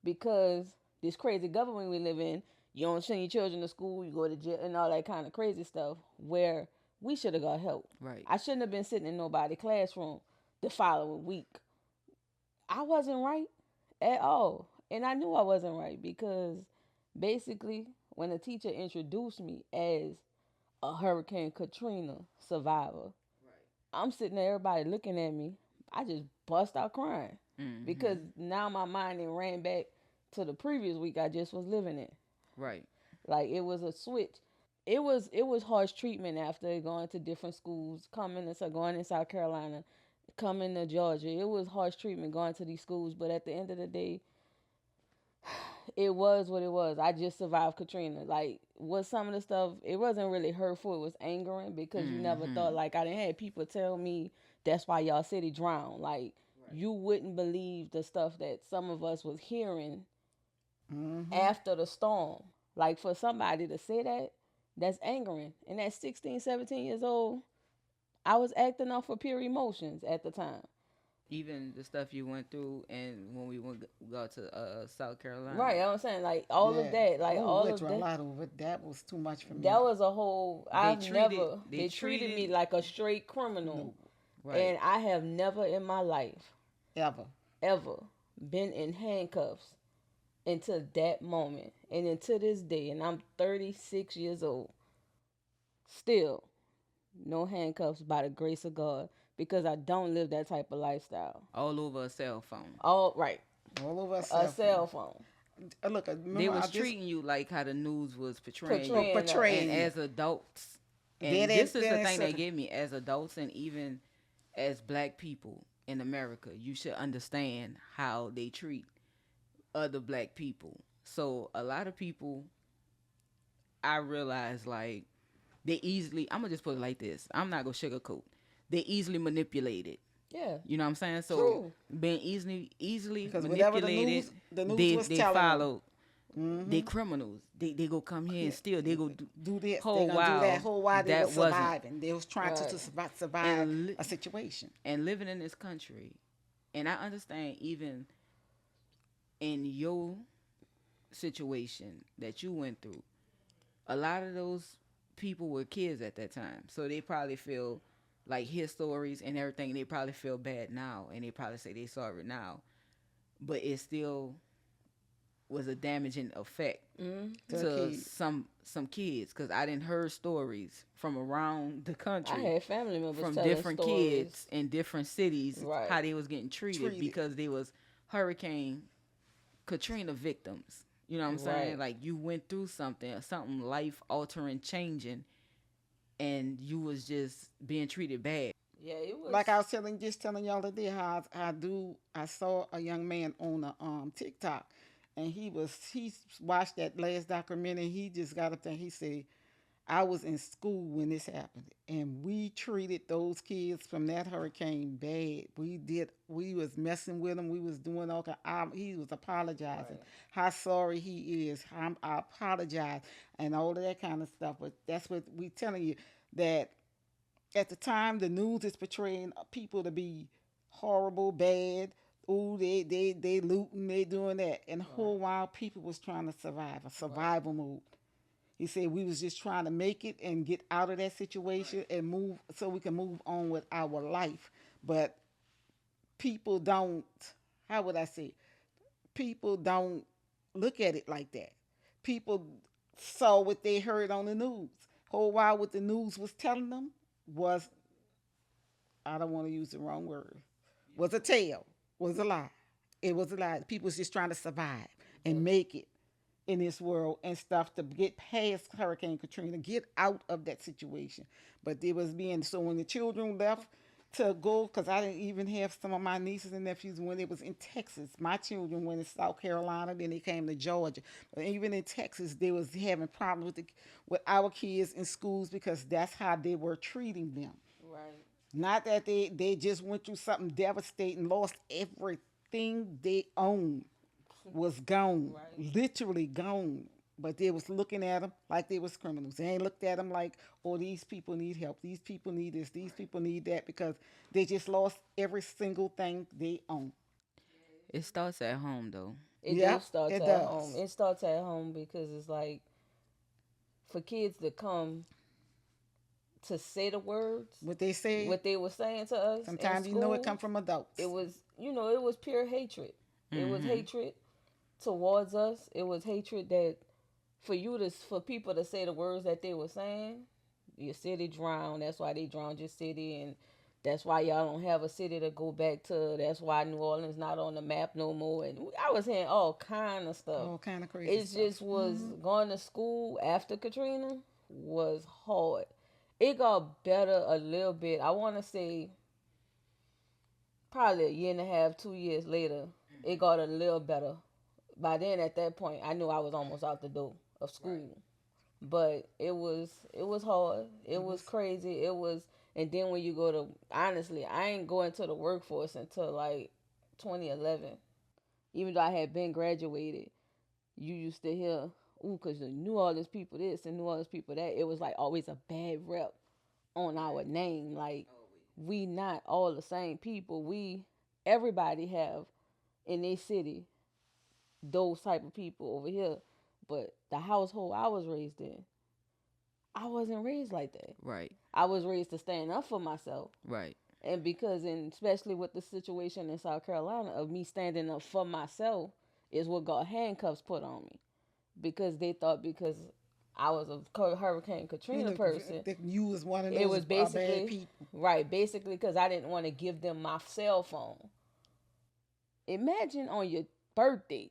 Because this crazy government we live in, you don't send your children to school, you go to jail, and all that kind of crazy stuff. Where we should have got help. Right. I shouldn't have been sitting in nobody's classroom the following week. I wasn't right at all. And I knew I wasn't right because basically, when a teacher introduced me as a Hurricane Katrina survivor, I'm sitting there, everybody looking at me. I just bust out crying because Mm-hmm. now my mind then ran back to the previous week I just was living in. Right. Like it was a switch. It was harsh treatment after going to different schools, going in South Carolina, coming to Georgia. It was harsh treatment going to these schools, but at the end of the day, it was what it was. I just survived Katrina. Like, was some of the stuff, it wasn't really hurtful. It was angering because you never thought, Mm-hmm. like, I didn't have people tell me that's why y'all city drowned. Like, you wouldn't believe the stuff that some of us was hearing Mm-hmm. after the storm. Like, for somebody to say that, that's angering. And at 16, 17 years old, I was acting off of pure emotions at the time. Even the stuff you went through, and when we went go to South Carolina, Right, I'm saying like all of Yeah. that, like Oh, we all went of through a that. lot of it. That was too much for That me. was a whole. they I've treated never. they They treated me treated like a straight criminal, No, right. and I have never in my life ever. ever been in handcuffs until that moment, and until this day, and I'm 36 years old, still no handcuffs by the grace of God because I don't live that type of lifestyle. All over a cell phone. All right, All over a a cell phone. cell phone Look, They remember, I was just treating you like how the news was portraying you, portraying us. and portraying you. as adults, They and this didn't, is they the didn't thing that say, gave me as adults, and even as black people in America, you should understand how they treat other black people. So a lot of people, I realize, like, they easily, I'm gonna just put it like this, I'm not gonna sugarcoat, they easily manipulated. Yeah, You know what I'm saying? So true. being easily because whatever manipulated, the news they was they telling them, follow. They criminals. They go come here and yeah, steal. They go do do this, they're whole gonna do that. while Whole while they was that wasn't. surviving, they was trying to Right. survive And a situation. living in this country, and I understand even in your situation that you went through, a lot of those people were kids at that time, so they probably feel like his stories and everything. They probably feel bad now, and they probably say they sorry now, but it still was a damaging effect Mm. To a to kid, some kids, because I didn't heard stories from around the I country had family members from telling different stories. kids in different cities Right. how they was getting treated treated. because they was Hurricane Katrina victims. You know what I'm saying? Right. Like, you went through something life altering, changing, and you was just being treated bad. Yeah, it was. Like I was telling y'all today how I saw a young man on a TikTok, and he watched that last documentary. He just got up there. He said, "I was in school when this happened, and we treated those kids from that hurricane bad. We was messing with them. We was doing all kind. He was apologizing, Right. how sorry he is. I apologize, and all of that kind of stuff. But that's what we telling you, that at the time the news is portraying people to be horrible, bad. Ooh, they looting, they doing that, and the Right. whole while people was trying to survive, a Right. survival mode. He said we was just trying to make it and get out of that situation and move so we can move on with our life. But people don't. How would I say? People don't look at it like that. People saw what they heard on the news. Whole while what the news was telling them was, I don't want to use the wrong word, was a tale, was a lie. It was a lie. People was just trying to survive and But make it in this world and stuff to get past Hurricane Katrina, get out of that situation. But there was being, so when the children left to go, because I didn't even have some of my nieces and nephews when it was in Texas. My children went in South Carolina, then they came to Georgia. But even in Texas, they was having problems with our kids in schools because that's how they were treating them. right. Not that they just went through something devastating, lost everything they owned, was gone, Right. literally gone. But they was looking at them like they was criminals. They ain't looked at them like, oh, these people need help. These people need this. These people need that, because they just lost every single thing they own. It starts at home, though. It do Yep, start it at home. does. It starts at home because it's like for kids to come to say the words, What they say, what they were saying to us in sometimes you know it come school, from it adults. was, it was pure hatred. It was Mm-hmm. hatred towards us. It was hatred that for people to say the words that they were saying, your city drowned. That's why they drowned your city, and that's why y'all don't have a city to go back to. That's why New Orleans not on the map no more. And I was hearing all kind of stuff. All kind of crazy It just stuff. was going to school after Katrina was hard. It got better a little bit. I want to say probably a year and a half, 2 years later, it got a little better. By then, at that point, I knew I was almost out the door of school. But it was hard. It It was was crazy. It was, and then when you go to, honestly, I ain't going to the workforce until like 2011. Even though I had been graduated, you used to hear, ooh, because the New Orleans people this and New Orleans people that. It was like always a bad rep on our name. Like, we not all the same people. We Everybody have in their city those type of people over here. But the household I was raised in, I wasn't raised like that. Right. I was raised to stand up for myself. Right. And because, and especially with the situation in South Carolina of me standing up for myself, is what got handcuffs put on me. Because they thought because I was a Hurricane You Katrina know, person, that you was one of it those was bad basically, people. right, basically because I didn't want to give them my cell phone. Imagine on your birthday,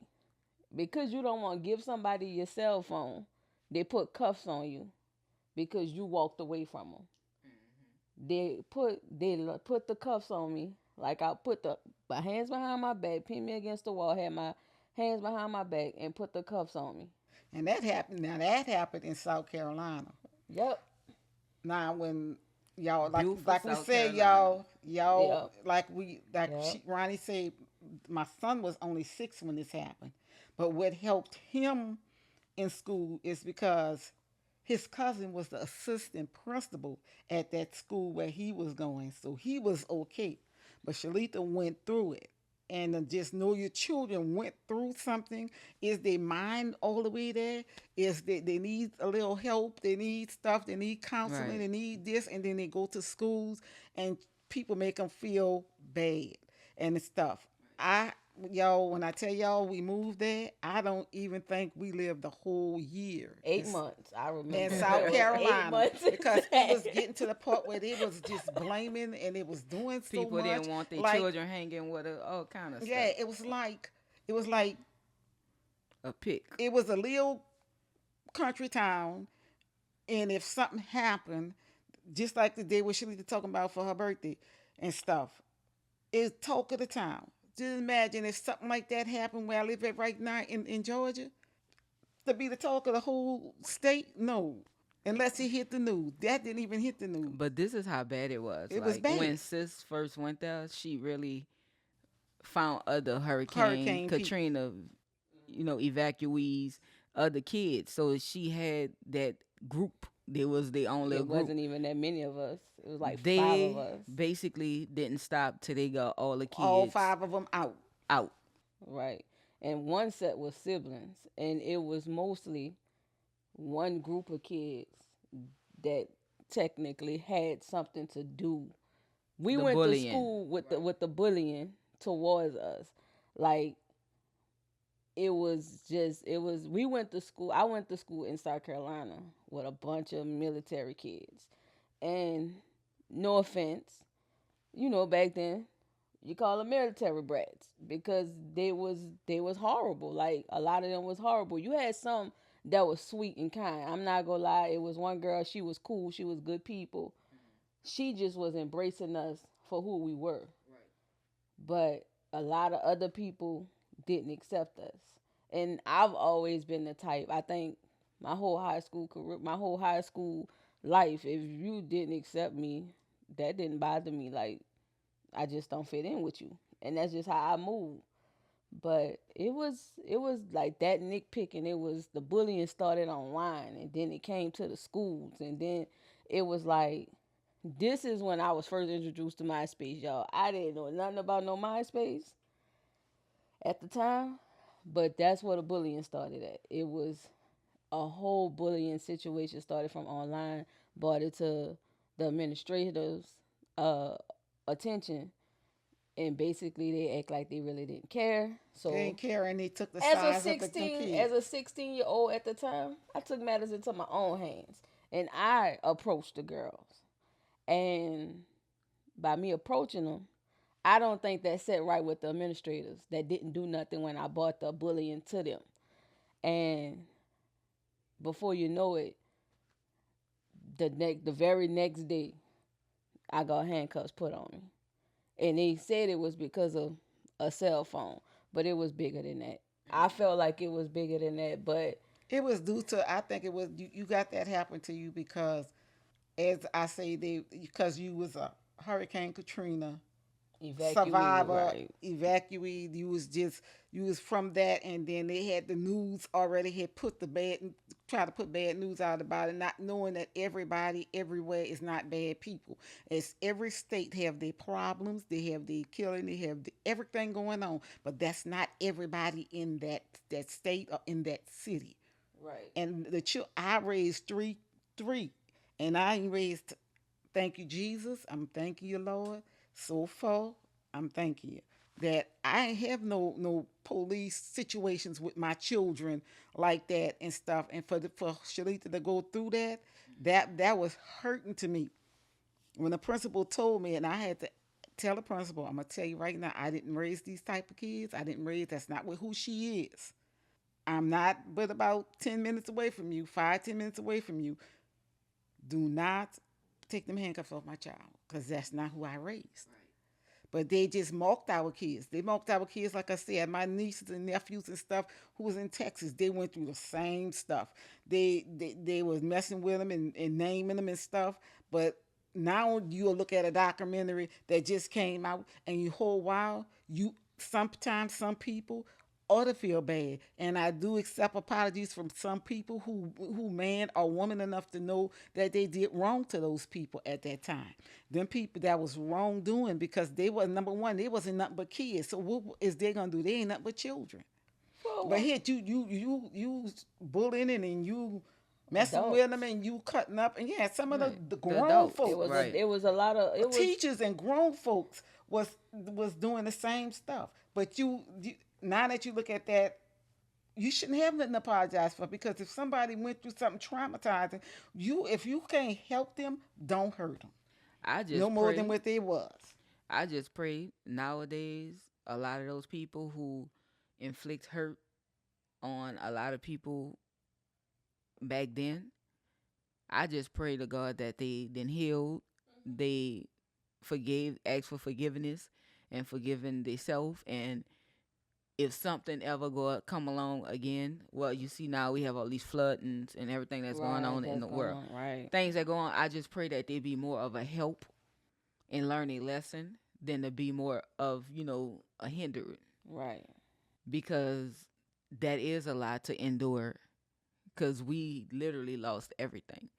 because you don't want to give somebody your cell phone, they put cuffs on you because you walked away from them. They put the cuffs on me. Like I put the my hands behind my back, pinned me against the wall, had my hands behind my back, and put the cuffs on me. And that happened. Now that happened in South Carolina. Yep. Now when y'all Beautiful like we South said, Carolina. y'all Yep. like Yep. Ronnie said, my son was only 6 when this happened. But what helped him in school is because his cousin was the assistant principal at that school where he was going, so he was okay. But Shalita went through it. And just know your children went through something. Is their mind all the way there? Is they need a little help? They need stuff. They need counseling. Right. They need this, and then they go to schools, and people make them feel bad and stuff. I Y'all, when I tell y'all we moved there, I don't even think we lived the whole year. 8 months. I In remember it South was eight Carolina, months because it was intact. getting to the point where it was just blaming and it was doing so People didn't much. want their Like, children hanging with all kind of yeah, stuff. it was like A pick. it was a little country town, and if something happened, just like the day where she was talking about for her birthday and stuff, it's talk of the town. Just imagine if something like that happened where I live at right now in Georgia, to be the talk of the whole state. No, unless it hit the news. That didn't even hit the news. But this is how bad it was. It was Like when bad. sis first went there, she really found other Hurricane Hurricane people. Katrina, evacuees, other kids. So she had that group. There was their own little It group. wasn't even that many of us. It was like five of They us. basically didn't stop till they got all the All kids five of them out. out. Right. And one set was siblings. And it was mostly one group of kids that technically had something to do. We The went to bullying. school with the bullying towards us. Like it was we went to school. I went to school in South Carolina with a bunch of military kids. And no offense, back then you call them military brats because they was horrible. Like a lot of them was horrible. You had some that was sweet and kind. I'm not gonna lie. It was one girl. She was cool. She was good people. She just was embracing us for who we were. But a lot of other people didn't accept us. And I've always been the type. I think my whole high school career, my whole high school life, if you didn't accept me, that didn't bother me. Like I just don't fit in with you. And that's just how I move. But it was like that nitpicking. It was the bullying started online and then it came to the schools and then it was like this is when I was first introduced to MySpace, y'all. I didn't know nothing about no MySpace at the time, but that's where the bullying started at. It was a whole bullying situation started from online, brought it to the administrators' uh, attention, and basically they act like they really didn't care. They So didn't care, and they took the as a size of them 16 as a kids. 16-year-old at the time, I took matters into my own hands and I approached the girls. And by me approaching them, I don't think that set right with the administrators that didn't do nothing when I brought the bullying to them. And before you know it, the very next day, I got handcuffs put on me. And they said it was because of a cell phone, but it was bigger than that. I felt like it was bigger than that, but It was due to, I think it was, you got that happen to you because, as I say, because you was a Hurricane Katrina Evacuee, survivor, right. evacuee. You was from that, and then they had the news already had put the bad, try to put bad news out about it, not knowing that everybody everywhere is not bad people. It's every state have their problems, they have the killing, they have everything going on, but that's not everybody in that state or in that city. Right. And I raised three, and I ain't raised. Thank you, Jesus. I'm thanking you, Lord. So far, I'm thanking you that I ain't have no police situations with my children like that and stuff. And for Shalita to go through that was hurting to me. When the principal told me, and I had to tell the principal, I'm gonna tell you right now, I didn't raise these type of kids. I didn't raise. That's not who she is. I'm not but about 10 minutes away from you, 5, 10 minutes away from you. Do not take them handcuffs off my child, because that's not who I raised. But they just mocked our kids. They mocked our kids, like I said. My nieces and nephews and stuff who was in Texas, they went through the same stuff. They was messing with them and naming them and stuff. But now you'll look at a documentary that just came out, and you whole while you sometimes some people ought to feel bad. And I do accept apologies from some people who man or woman enough to know that they did wrong to those people at that time. Them people that was wrongdoing, because they were number one, they wasn't nothing but kids. So what is they gonna do? They ain't nothing but children. But For here you bullying and you messing with them adults. and you cutting up, and yeah, some of Right. the The grown adults. It was folks, a Right. it was a lot of it was teachers and grown folks was doing the same stuff. But you now that you look at that, you shouldn't have nothing to apologize for, because if somebody went through something traumatizing, if you can't help them, don't hurt them I no just more than pray. what they was. I just pray nowadays a lot of those people who inflict hurt on a lot of people back then, I just pray to God that they then healed, they forgave, asked for forgiveness and forgiven themselves. And if something ever go come along again, well, you see now we have all these floodings and everything that's going right. on in That's the going world. on. Right. Things that go on, I just pray that they be more of a help in learning a lesson than to be more of, a hindrance. Right. Because that is a lot to endure, because we literally lost everything.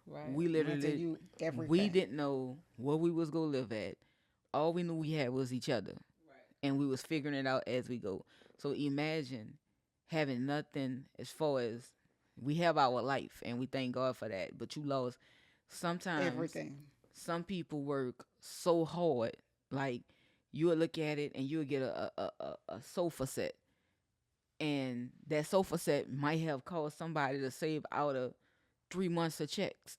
Right. We When I tell literally, you we everything, didn't know where we was gonna live at. All we knew we had was each other, and we was figuring it out as we go. So imagine having nothing as far as we have our life, and we thank God for that. But you lost. Sometimes everything. some people work so hard, like you would look at it and you would get a sofa set, and that sofa set might have caused somebody to save out of 3 months of checks,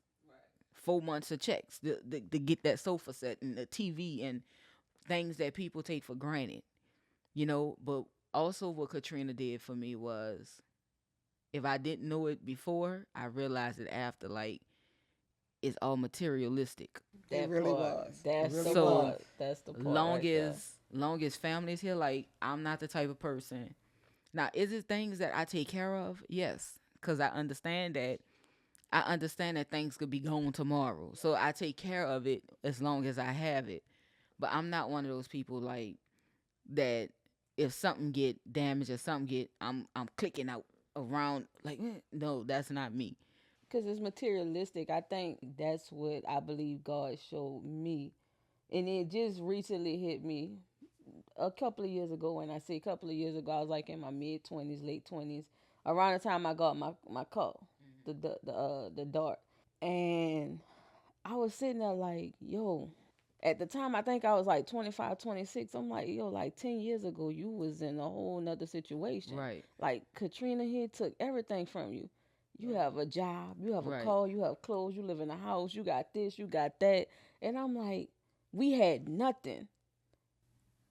4 months of checks to get that sofa set and the TV and things that people take for granted. But also, what Katrina did for me was, if I didn't know it before, I realized it after. Like, it's all materialistic. It That really part. was. It That's really the So was. part. That's the part long right there. as long as families here, like, I'm not the type of person. Now, is it things that I take care of? Yes, because I understand that. I understand that things could be gone tomorrow, so I take care of it as long as I have it. But I'm not one of those people like that. If something get damaged or something get, I'm clicking out around like, no, that's not me. Because it's materialistic. I think that's what I believe God showed me. And it just recently hit me a couple of years ago. When I say a couple of years ago, I was like in my mid 20s, late 20s, around the time I got my car, the dart. And I was sitting there like, yo, at the time I think I was like 25, 26. I'm like, yo, like 10 years ago you was in a whole nother situation. Right, Like Katrina here took everything from you. You have a job, you have a right, car, you have clothes, you live in a house, you got this, you got that. And I'm like, we had nothing.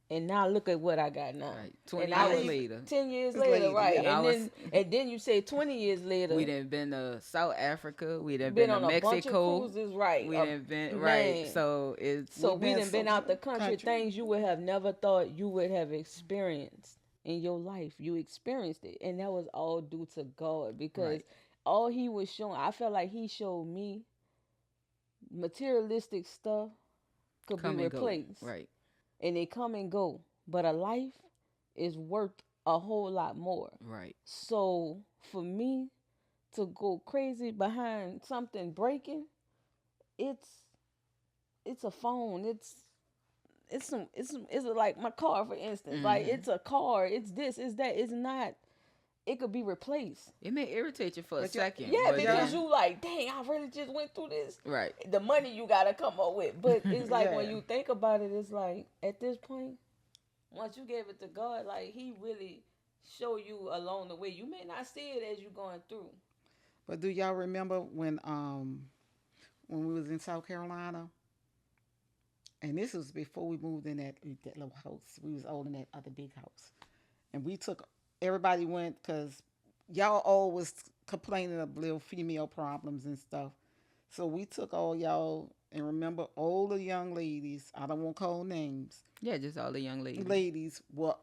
And now look at what I got now. right. 20 And I I years was even later, 10 years it's later, later, right? yeah. I was. And then you say 20 years We later, done been to South Africa. We done been been to on a bunch of Mexico. cruises, right? We done been right. Man, So it's so We've we been done so been out the country, country. things you would have never thought you would have experienced in your life. You experienced it. And that was all due to God, because right. all he was showing, I felt like he showed me materialistic stuff could be Come and go. replaced. Right. and they come and go. But a life is worth a whole lot more. Right. So for me to go crazy behind something breaking, it's it's a phone. It's like my car, for instance. Like Mm-hmm. it's a car. It's this. It's that. It's not. It could be replaced. It may irritate you for a But y'all, second, Yeah, but because y'all, then you like, dang, I really just went through this. right. The money you gotta come up with. But it's like when yeah. you think about it, it's like at this point, once you gave it to God, like He really show you along the way. You may not see it as you going through. But do y'all remember when we was in South Carolina? And this was before we moved in that little house. We was old in that other big house, and we took everybody went because y'all always complaining of little female problems and stuff. So we took all y'all and remember all the young ladies. I don't want to call names. Yeah, just all the young ladies. Ladies were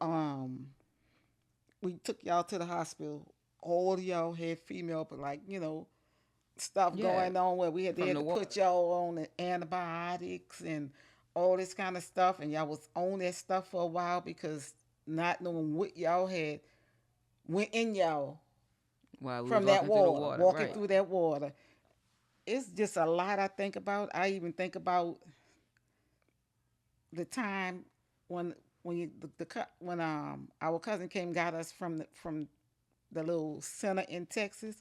we took y'all to the hospital. All of y'all had female, but like stuff Yeah, going on where we had they from had the to war. put y'all on the antibiotics and all this kind of stuff, and y'all was on that stuff for a while because not knowing what y'all had went in y'all While we was from that walking through the water, water, walking right? through that water. It's just a lot I think about. I even think about the time when when our cousin came and got us from the little center in Texas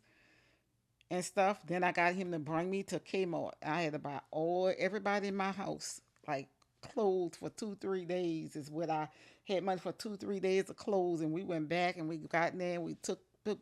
and stuff. Then I got him to bring me to Kmart. I had to buy all everybody in my house like clothes for 2 3 days is what I had money for 2 3 days of clothes, and we went back and we got in there and we took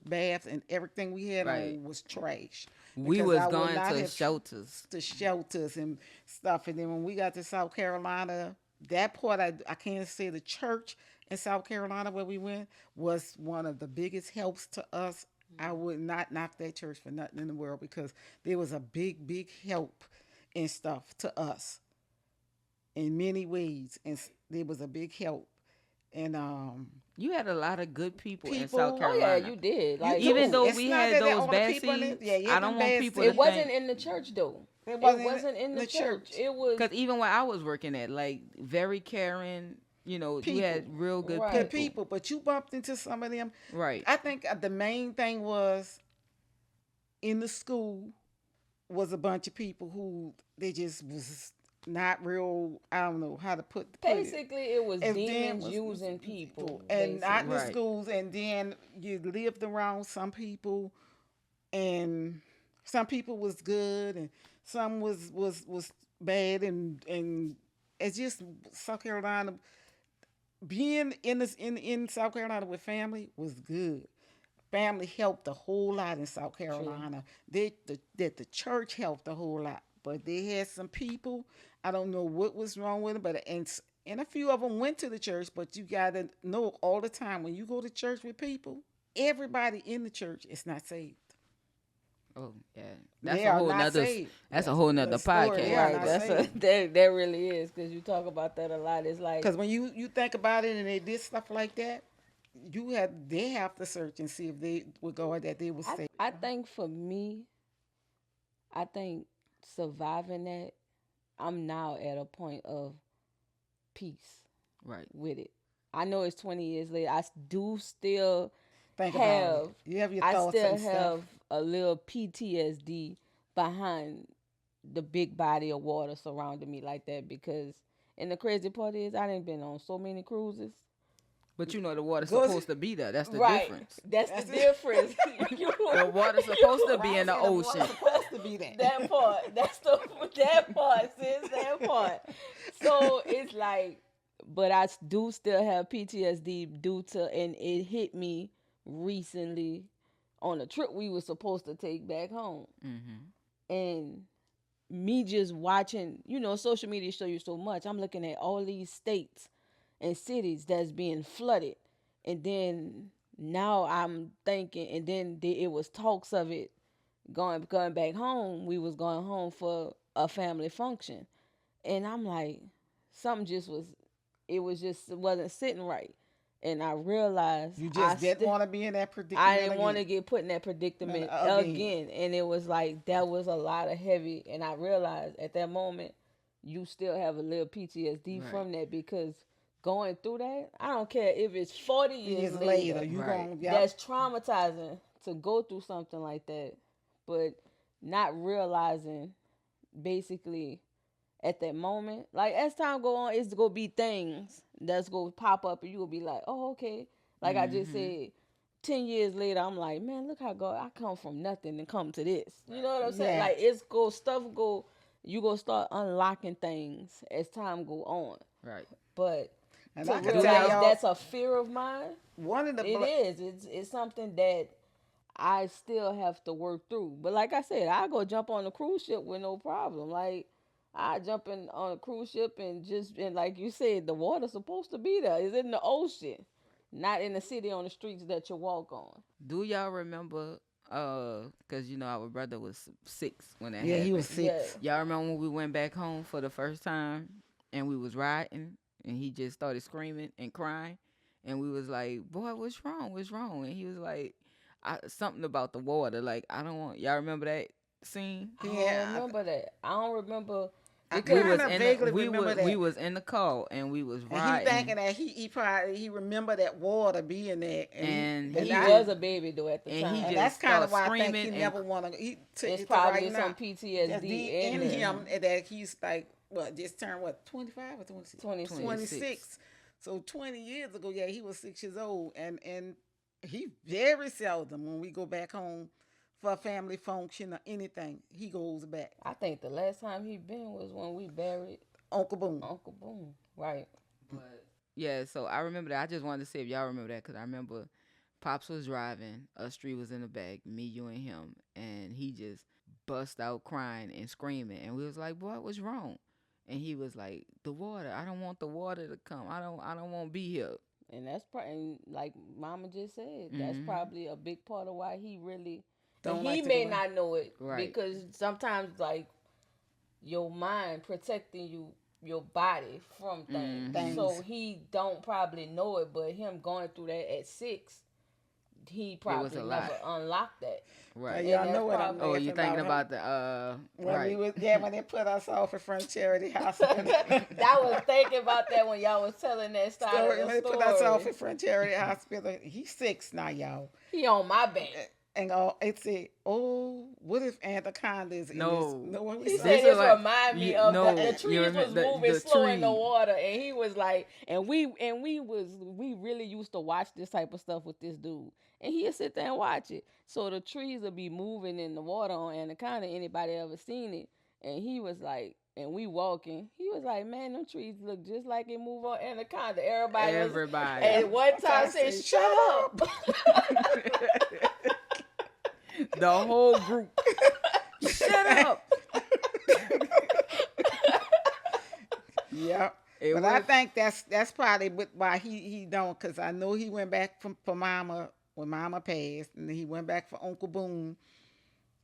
baths and everything we had Right. on was trash We because was I would going not to have shelters. the shelters and stuff. And then when we got to South Carolina, that part I can't say the church in South Carolina where we went was one of the biggest helps to us. I would not knock that church for nothing in the world because there was a big help and stuff to us in many ways, and there was a big help. And You had a lot of good people in South people, Oh yeah, Carolina. you did. you Like Even do. though It's we not had that those all the bad people in it. Yeah, seeds, you I had don't them want bad people to it seeds. wasn't think. in the church though. It It wasn't wasn't in in the the church. church. It was Because even where I was working at, like very caring, you People. had real good Good right. people. people, but you bumped into some of them. Right. I think the main thing was in the school was a bunch of people who they just was not real. I don't know how to put it. Basically, it was As then demons was using people, people. and not in the Basically, Right. schools, and then you lived around some people, and some people was good, and some was bad, and it's just South Carolina being in this in South Carolina with family was good. Family helped a whole lot in South true. Carolina. That the church helped a whole lot, but they had some people. I don't know what was wrong with them, but and a few of them went to the church. But you gotta know all the time when you go to church with people, everybody in the church is not saved. Oh yeah. They are not saved. That's a That's whole the nother story. They are podcast. Right. not But That's a saved. that really is because you talk about that a lot. It's like Because when you think about it and they did stuff like that, they have to search and see if they would go that they would say. I think for me, I think surviving that, I'm now at a point of peace right. with it. I know it's 20 years later. Do still Think about it. have You have your I thoughts still and stuff. have a little PTSD behind the big body of water surrounding me like that because and the crazy part is I didn't been on so many cruises. But the water's Go supposed to be there. That's the Right. difference. That's the That's it. difference. you, The water's supposed to you be in the The water's ocean. supposed to be that. that part. That's that part, sis. That part. So it's like, but I do still have PTSD due to, and it hit me recently on a trip we were supposed to take back home, Mm-hmm. and me just watching, social media show you so much. I'm looking at all these states and cities that's being flooded, and then now I'm thinking, and then it was talks of it going back home. We was going home for a family function, and I'm like, something just was, it wasn't sitting right, and I realized You just didn't want to be in that I predicament didn't want again. to get put in that And predicament again. again. And it was like, that was a lot of heavy. And I realized at that moment, you still have a little PTSD Right. from that because going through that, I don't care if it's 40 years Years later, later, you Right. gon' yep. that's traumatizing to go through something like that, but not realizing basically at that moment. Like as time go on, it's gonna be things that's gonna pop up, and you gonna be like, oh okay. Like I just Mm-hmm. said, 10 years later, I'm like, man, look how God, I come from nothing and come to this. You know what I'm saying? Yeah. Like it's go stuff go, you gonna start unlocking things as time go on. Right. But And to I can Do tell realize y'all? y'all that's a fear of mine, one of the it is. It's something that I still have to work through. But like I said, I go jump on a cruise ship with no problem. Like I jump in on a cruise ship and like you said, the water's supposed to be there. It's in the ocean, not in the city on the streets that you walk on. Do y'all remember? Cause our brother was 6 when that yeah, he was happened. Yeah, 6. Y'all remember when we went back home for the first time and we was riding and he just started screaming and crying and we was like, "Boy, what's wrong? What's wrong?" And he was like, something about the water. Like I don't want. Y'all remember that scene? I don't Yeah, remember that. I don't remember I We because kind was of in the vaguely remember we that. was in the car and we was And he thinking riding that he probably he remember that water being there, and and but and he he I was just a baby though at the he and time. that's just kind of started why I think he screaming and never want to. He took It's it to right probably some now. Just PTSD deep in in there. him that he's like what just turned what 25 or 26? 26. 26. 26. So 20 years ago, yeah, he was 6 years old, and he very seldom when we go back home for a family function or anything, he goes back. I think the last time he been was when we buried Uncle Boom. Uncle Boom. Right. But yeah, so I remember that. I just wanted to see if y'all remember that because I remember Pops was driving, us three was in the back, me, you, and him, and he just bust out crying and screaming, and we was like, "Boy, what's wrong?" And he was like, "The water. I don't want the water to come. I don't want to be here." And that's probably like Mama just said. That's Mm-hmm. probably a big part of why he really, and Don't he like to may go in. not know it Right. because sometimes like your mind protecting your body from things. Mm-hmm. So Things. he don't probably know it, but him going through that at 6, he It was probably a lot. never unlocked that. Right. And Y'all that's know what I'm probably Oh, you laughing thinking about him. about the When we right. was yeah, when they put us off at Front Charity Hospital. I was thinking about that when y'all was telling that side of Story the when they put us off story. at Front Charity Hospital. He's 6 now, y'all. He on my back. And it said, "Oh, what if anaconda is in this?" No. No, what we He saw. said This is this like remind me you of the no, you trees was remember moving the slow in the tree. water, and he was like, and we really used to watch this type of stuff with this dude, and he'd sit there and watch it. So the trees would be moving in the water on Anaconda. Anybody ever seen it? And he was like, and we walking. He was like, man, them trees look just like it move on Anaconda. Everybody was Everybody. at one I'm trying time to say, say, shut "Shut up. up." The whole group. Shut up. Yep. It But I was think that's probably why he don't, cause I know he went back for Mama when Mama passed, and then he went back for Uncle Boom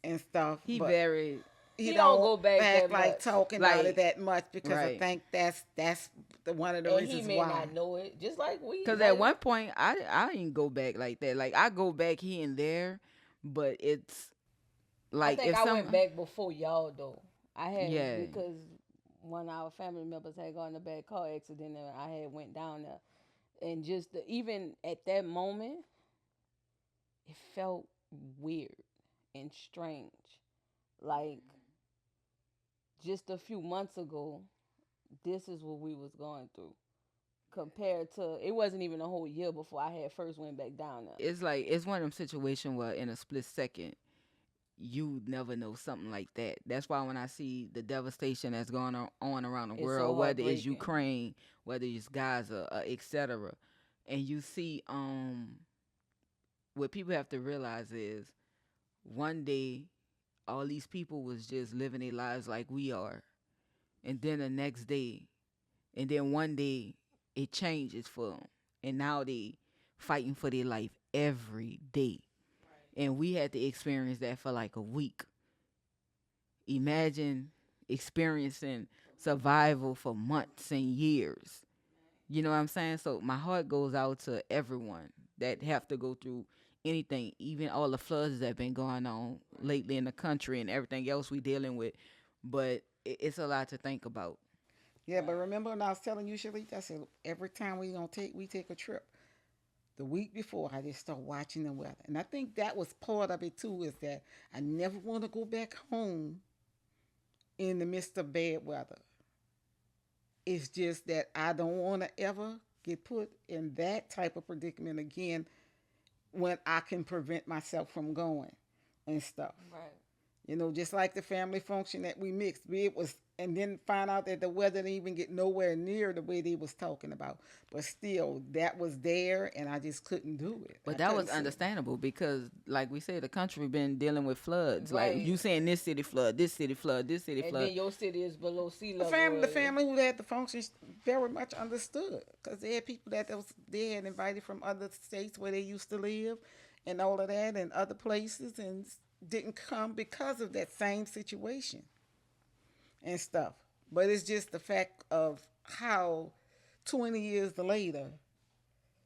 and stuff. he But very he He don't don't go back act that like much. talking about it like that much because I right. think that's the one of the And he reasons may why. not know it. Just like we Cause at like one point I didn't go back like that. Like I go back here and there, but it's I like think if I went some back before y'all though. I had yeah. because one of our family members had gotten in a bad car accident and I had went down there and just even at that moment it felt weird and strange. Like just a few months ago, this is what we was going through. Compared to it wasn't even a whole year before I had first went back down there. It's like it's one of them situations where in a split second you never know something like that. That's why when I see the devastation that's going on around the It's so world, whether it's heartbreaking. Ukraine, whether it's Gaza, etc., and you see what people have to realize is one day all these people was just living their lives like we are, and then the next day, and then one day it changes for them, and now they fighting for their life every day, and we had to experience that for like a week. Imagine experiencing survival for months and years. You know what I'm saying? So my heart goes out to everyone that have to go through anything, even all the floods that been going on lately in the country and everything else we dealing with. But it's a lot to think about. Yeah, but remember when I was telling you, Shalik, I said every time we take a trip, the week before I just start watching the weather. And I think that was part of it too, is that I never want to go back home in the midst of bad weather. It's just that I don't want to ever get put in that type of predicament again when I can prevent myself from going and stuff. Right. Just like the family function that we mixed. It was, and then find out that the weather didn't even get nowhere near the way they was talking about. But still, that was there, and I just couldn't do it. But I that couldn't was see. understandable because, like we said, the country been dealing with floods. Like Right. you saying, this city flood, this city flood, this city And flood. then your city is below sea The level. family, the family who had the functions very much understood because they had people they had invited from other states where they used to live, and all of that, and other places, and didn't come because of that same situation and stuff. But it's just the fact of how 20 years later,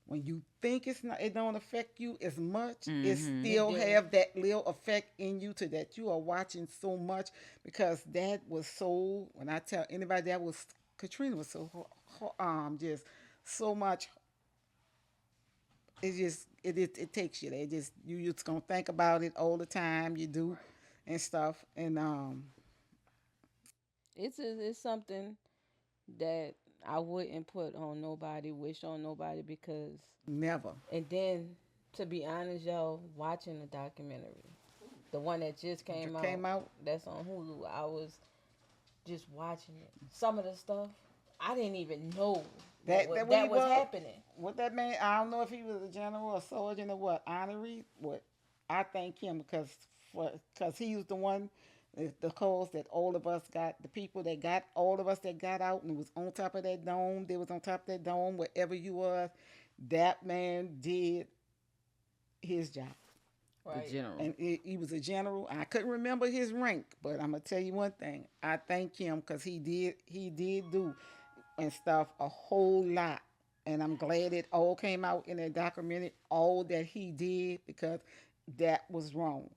when you think it don't affect you as much, it Mm-hmm. It still do. have that little effect in you to that you are watching so much because that was so. When I tell anybody that was Katrina was so just so much. It takes you there. You just gonna think about it all the time. You do, and stuff, and It's something that I wouldn't put on nobody, wish on nobody, because. never. And then, to be honest, y'all, watching the documentary, the one that just came out, Came out. that's on Hulu. I was just watching it. Some of the stuff I didn't even know That what he that was was. happening. What that man? I don't know if he was a general or sergeant or what. Honorary. What? I thank him because he was the one. The calls that all of us got, the people that got all of us that got out and was on top of that dome. They was on top of that dome wherever you was. That man did his job. The Right. general. And he was a general. I couldn't remember his rank, but I'm gonna tell you one thing. I thank him because he did do and stuff a whole lot, and I'm glad it all came out in that documentary. All that he did because that was wrong.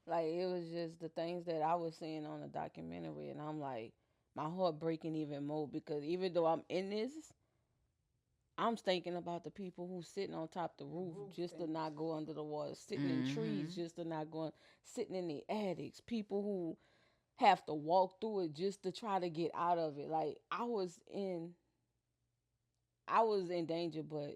Like, it was just the things that I was seeing on the documentary, and I'm like, my heart breaking even more because even though I'm in this, I'm thinking about the people who sitting on top the roof just to not go under the water, sitting in trees Mm-hmm. just to not go, sitting in the attics, people who have to walk through it just to try to get out of it. Like, I was in danger, but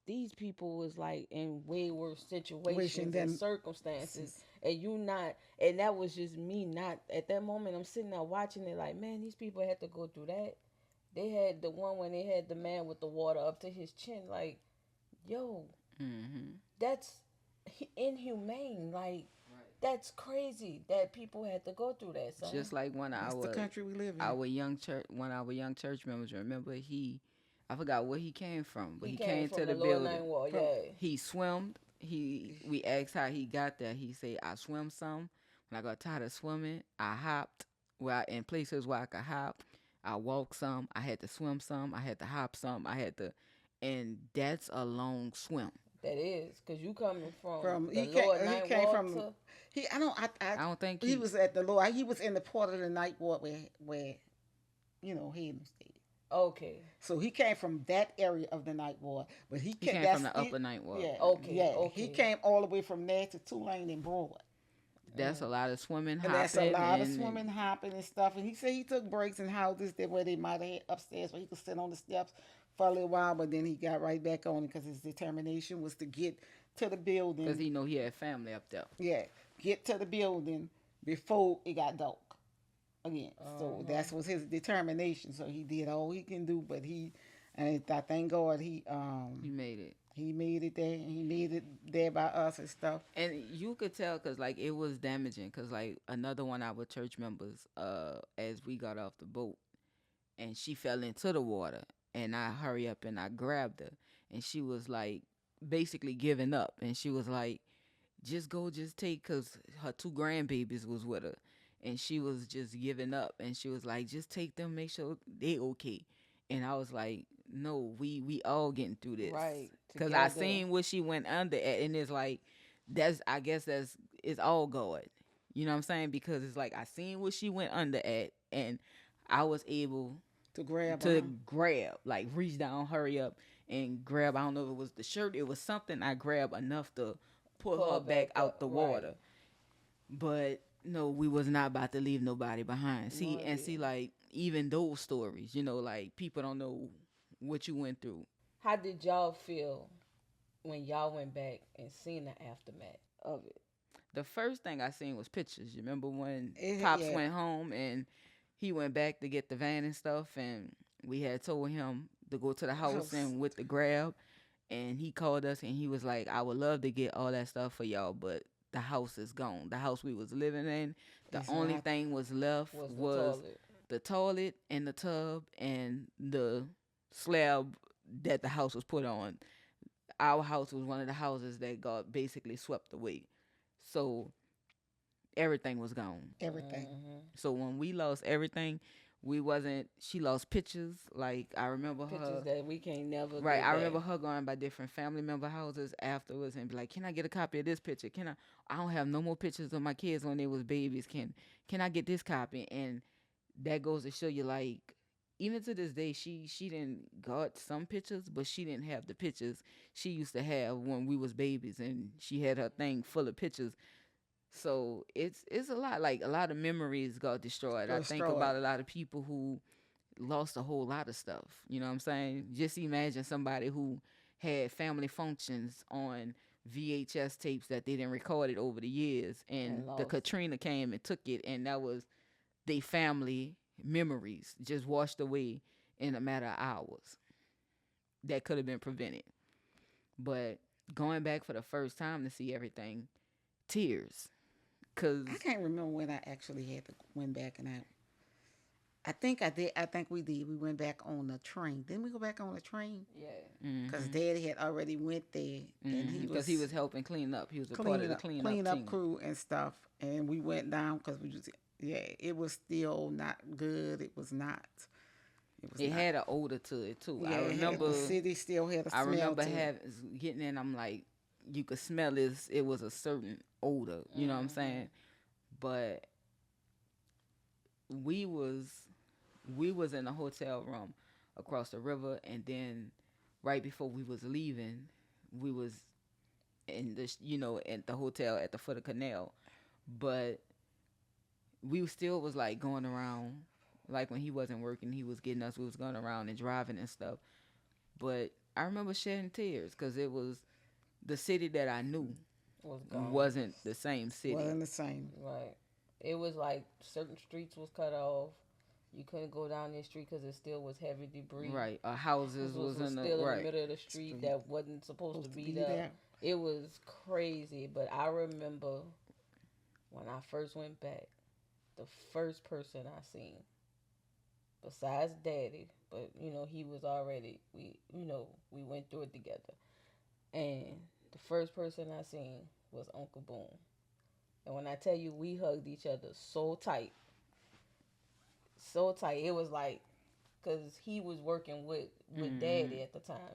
these people was like in way worse Wishing situations and then, circumstances, and you not, and that was just me not at that moment. I'm sitting there watching it, like, man, these people had to go through that. They had the one when they had the man with the water up to his chin, like, yo, Mm-hmm. that's inhumane. Like, that's crazy that people had to go through that, Just son. like that's the country we live in. one of our young church members. Remember, I forgot where he came from, but He he came came to from the the lower building. nine wall, From yeah. He swam. We asked how he got there. He said, I swam some. When I got tired of swimming, I hopped in places where I could hop. I walked some. I had to swim some. I had to hop some. And that's a long swim. That is, cause you coming from from the lower he ninth came wall from to he I don't I I don't think he was at the low. He was in the part of the night ward where Hayden stayed. okay, So he came from that area of the night ward, but he he came. came from That's the still, upper ninth ward. yeah, okay, yeah. He okay. came all the way from there to Tulane and Broad, That's a lot of swimming, and that's a hopping, lot of and swimming, hopping, and stuff. And he said he took breaks in houses that where they might have had upstairs where he could sit on the steps for a little while, but then he got right back on it because his determination was to get to the because building. he know he had family up there. Yeah, get to the building before it got dark again. So Uh-huh. that was his determination. So he did all he can do, but and I thank God He made it. he made it there. He made it there by us and stuff. And you could tell because like it was damaging because like another one of our church members as we got off the boat and she fell into the water and I hurry up and I grabbed her and she was like basically giving up and she was like just go just take because her two grandbabies was with her and she was just giving up and she was like just take them make sure they okay and I was like no we all getting through this Right, because I together. seen what she went under at and it's like that's I guess that's it's all God, you know what I'm saying, because it's like I seen what she went under at and I was able To grab, to grab, like reach down, hurry up, and grab. I don't know if it was the shirt, it was something. I grabbed enough to pull Pull her her back back out up. the Right. water. But no, we was not about to leave nobody behind. No, See, indeed. like even those stories, like people don't know what you went through. How did y'all feel when y'all went back and seen the aftermath of it? The first thing I seen was pictures. You remember when Pops yeah, went home and he went back to get the van and stuff, and we had told him to go to the house house and with the grab, and he called us and he was like, "I would love to get all that stuff for y'all, but the house is gone. The house we was living in, the is only not. thing was left Was the was toilet? the toilet and the tub and the slab that the house was put on. Our house was one of the houses that got basically swept away. So everything was gone. Everything. Mm-hmm. So when we lost everything, we wasn't she lost pictures. Like I remember Pictures her. that we can't never Right, get I back. remember her going by different family member houses afterwards and be like, "Can I get a copy of this picture? Can I don't have no more pictures of my kids when they was babies. Can I get this copy?" And that goes to show you, like, even to this day, she didn't got some pictures, but she didn't have the pictures she used to have when we was babies, and she had her thing full of pictures. So it's a lot, like a lot of memories got destroyed. Go I think destroyed. about a lot of people who lost a whole lot of stuff. You know what I'm saying? Just imagine somebody who had family functions on VHS tapes that they didn't record it over the years, And and the lost. Katrina came and took it, and that was they family memories just washed away in a matter of hours. That could have been prevented. But going back for the first time to see everything, tears. I Cause can't remember when I actually had to went back, and I think I did. I think we did. We went back on the train. Didn't we go back on the train? Yeah. Because Daddy had already went there, and he because he was was helping clean up. He was a part of cleaning the up, cleanup clean up team. crew and stuff. And we went down because we just, yeah, it was still not good. It was not. It was It not. had an odor to it too. Yeah, it had, the city still had a I smell remember to it. having getting in. I'm like, you could smell this. It was a certain odor. You know what I'm Mm-hmm. saying? But we was we was in a hotel room across the river, and then right before we was leaving, we was in the at the hotel at the foot of canal. But we still was like going around, like when he wasn't working, he was getting us. We was going around and driving and stuff. But I remember shedding tears because it was the city that I knew Was gone. wasn't the same city. Wasn't the same. Right. It was like certain streets was cut off. You couldn't go down this street because it still was heavy debris. Right, our This houses was was in the still in the right. middle of the street Street that wasn't supposed to supposed to be be there. there. It was crazy. But I remember when I first went back, the first person I seen, besides Daddy, but he was already we went through it together. And the first person I seen was Uncle Boone. And when I tell you we hugged each other so tight, so tight, it was like because he was working with Daddy at the time.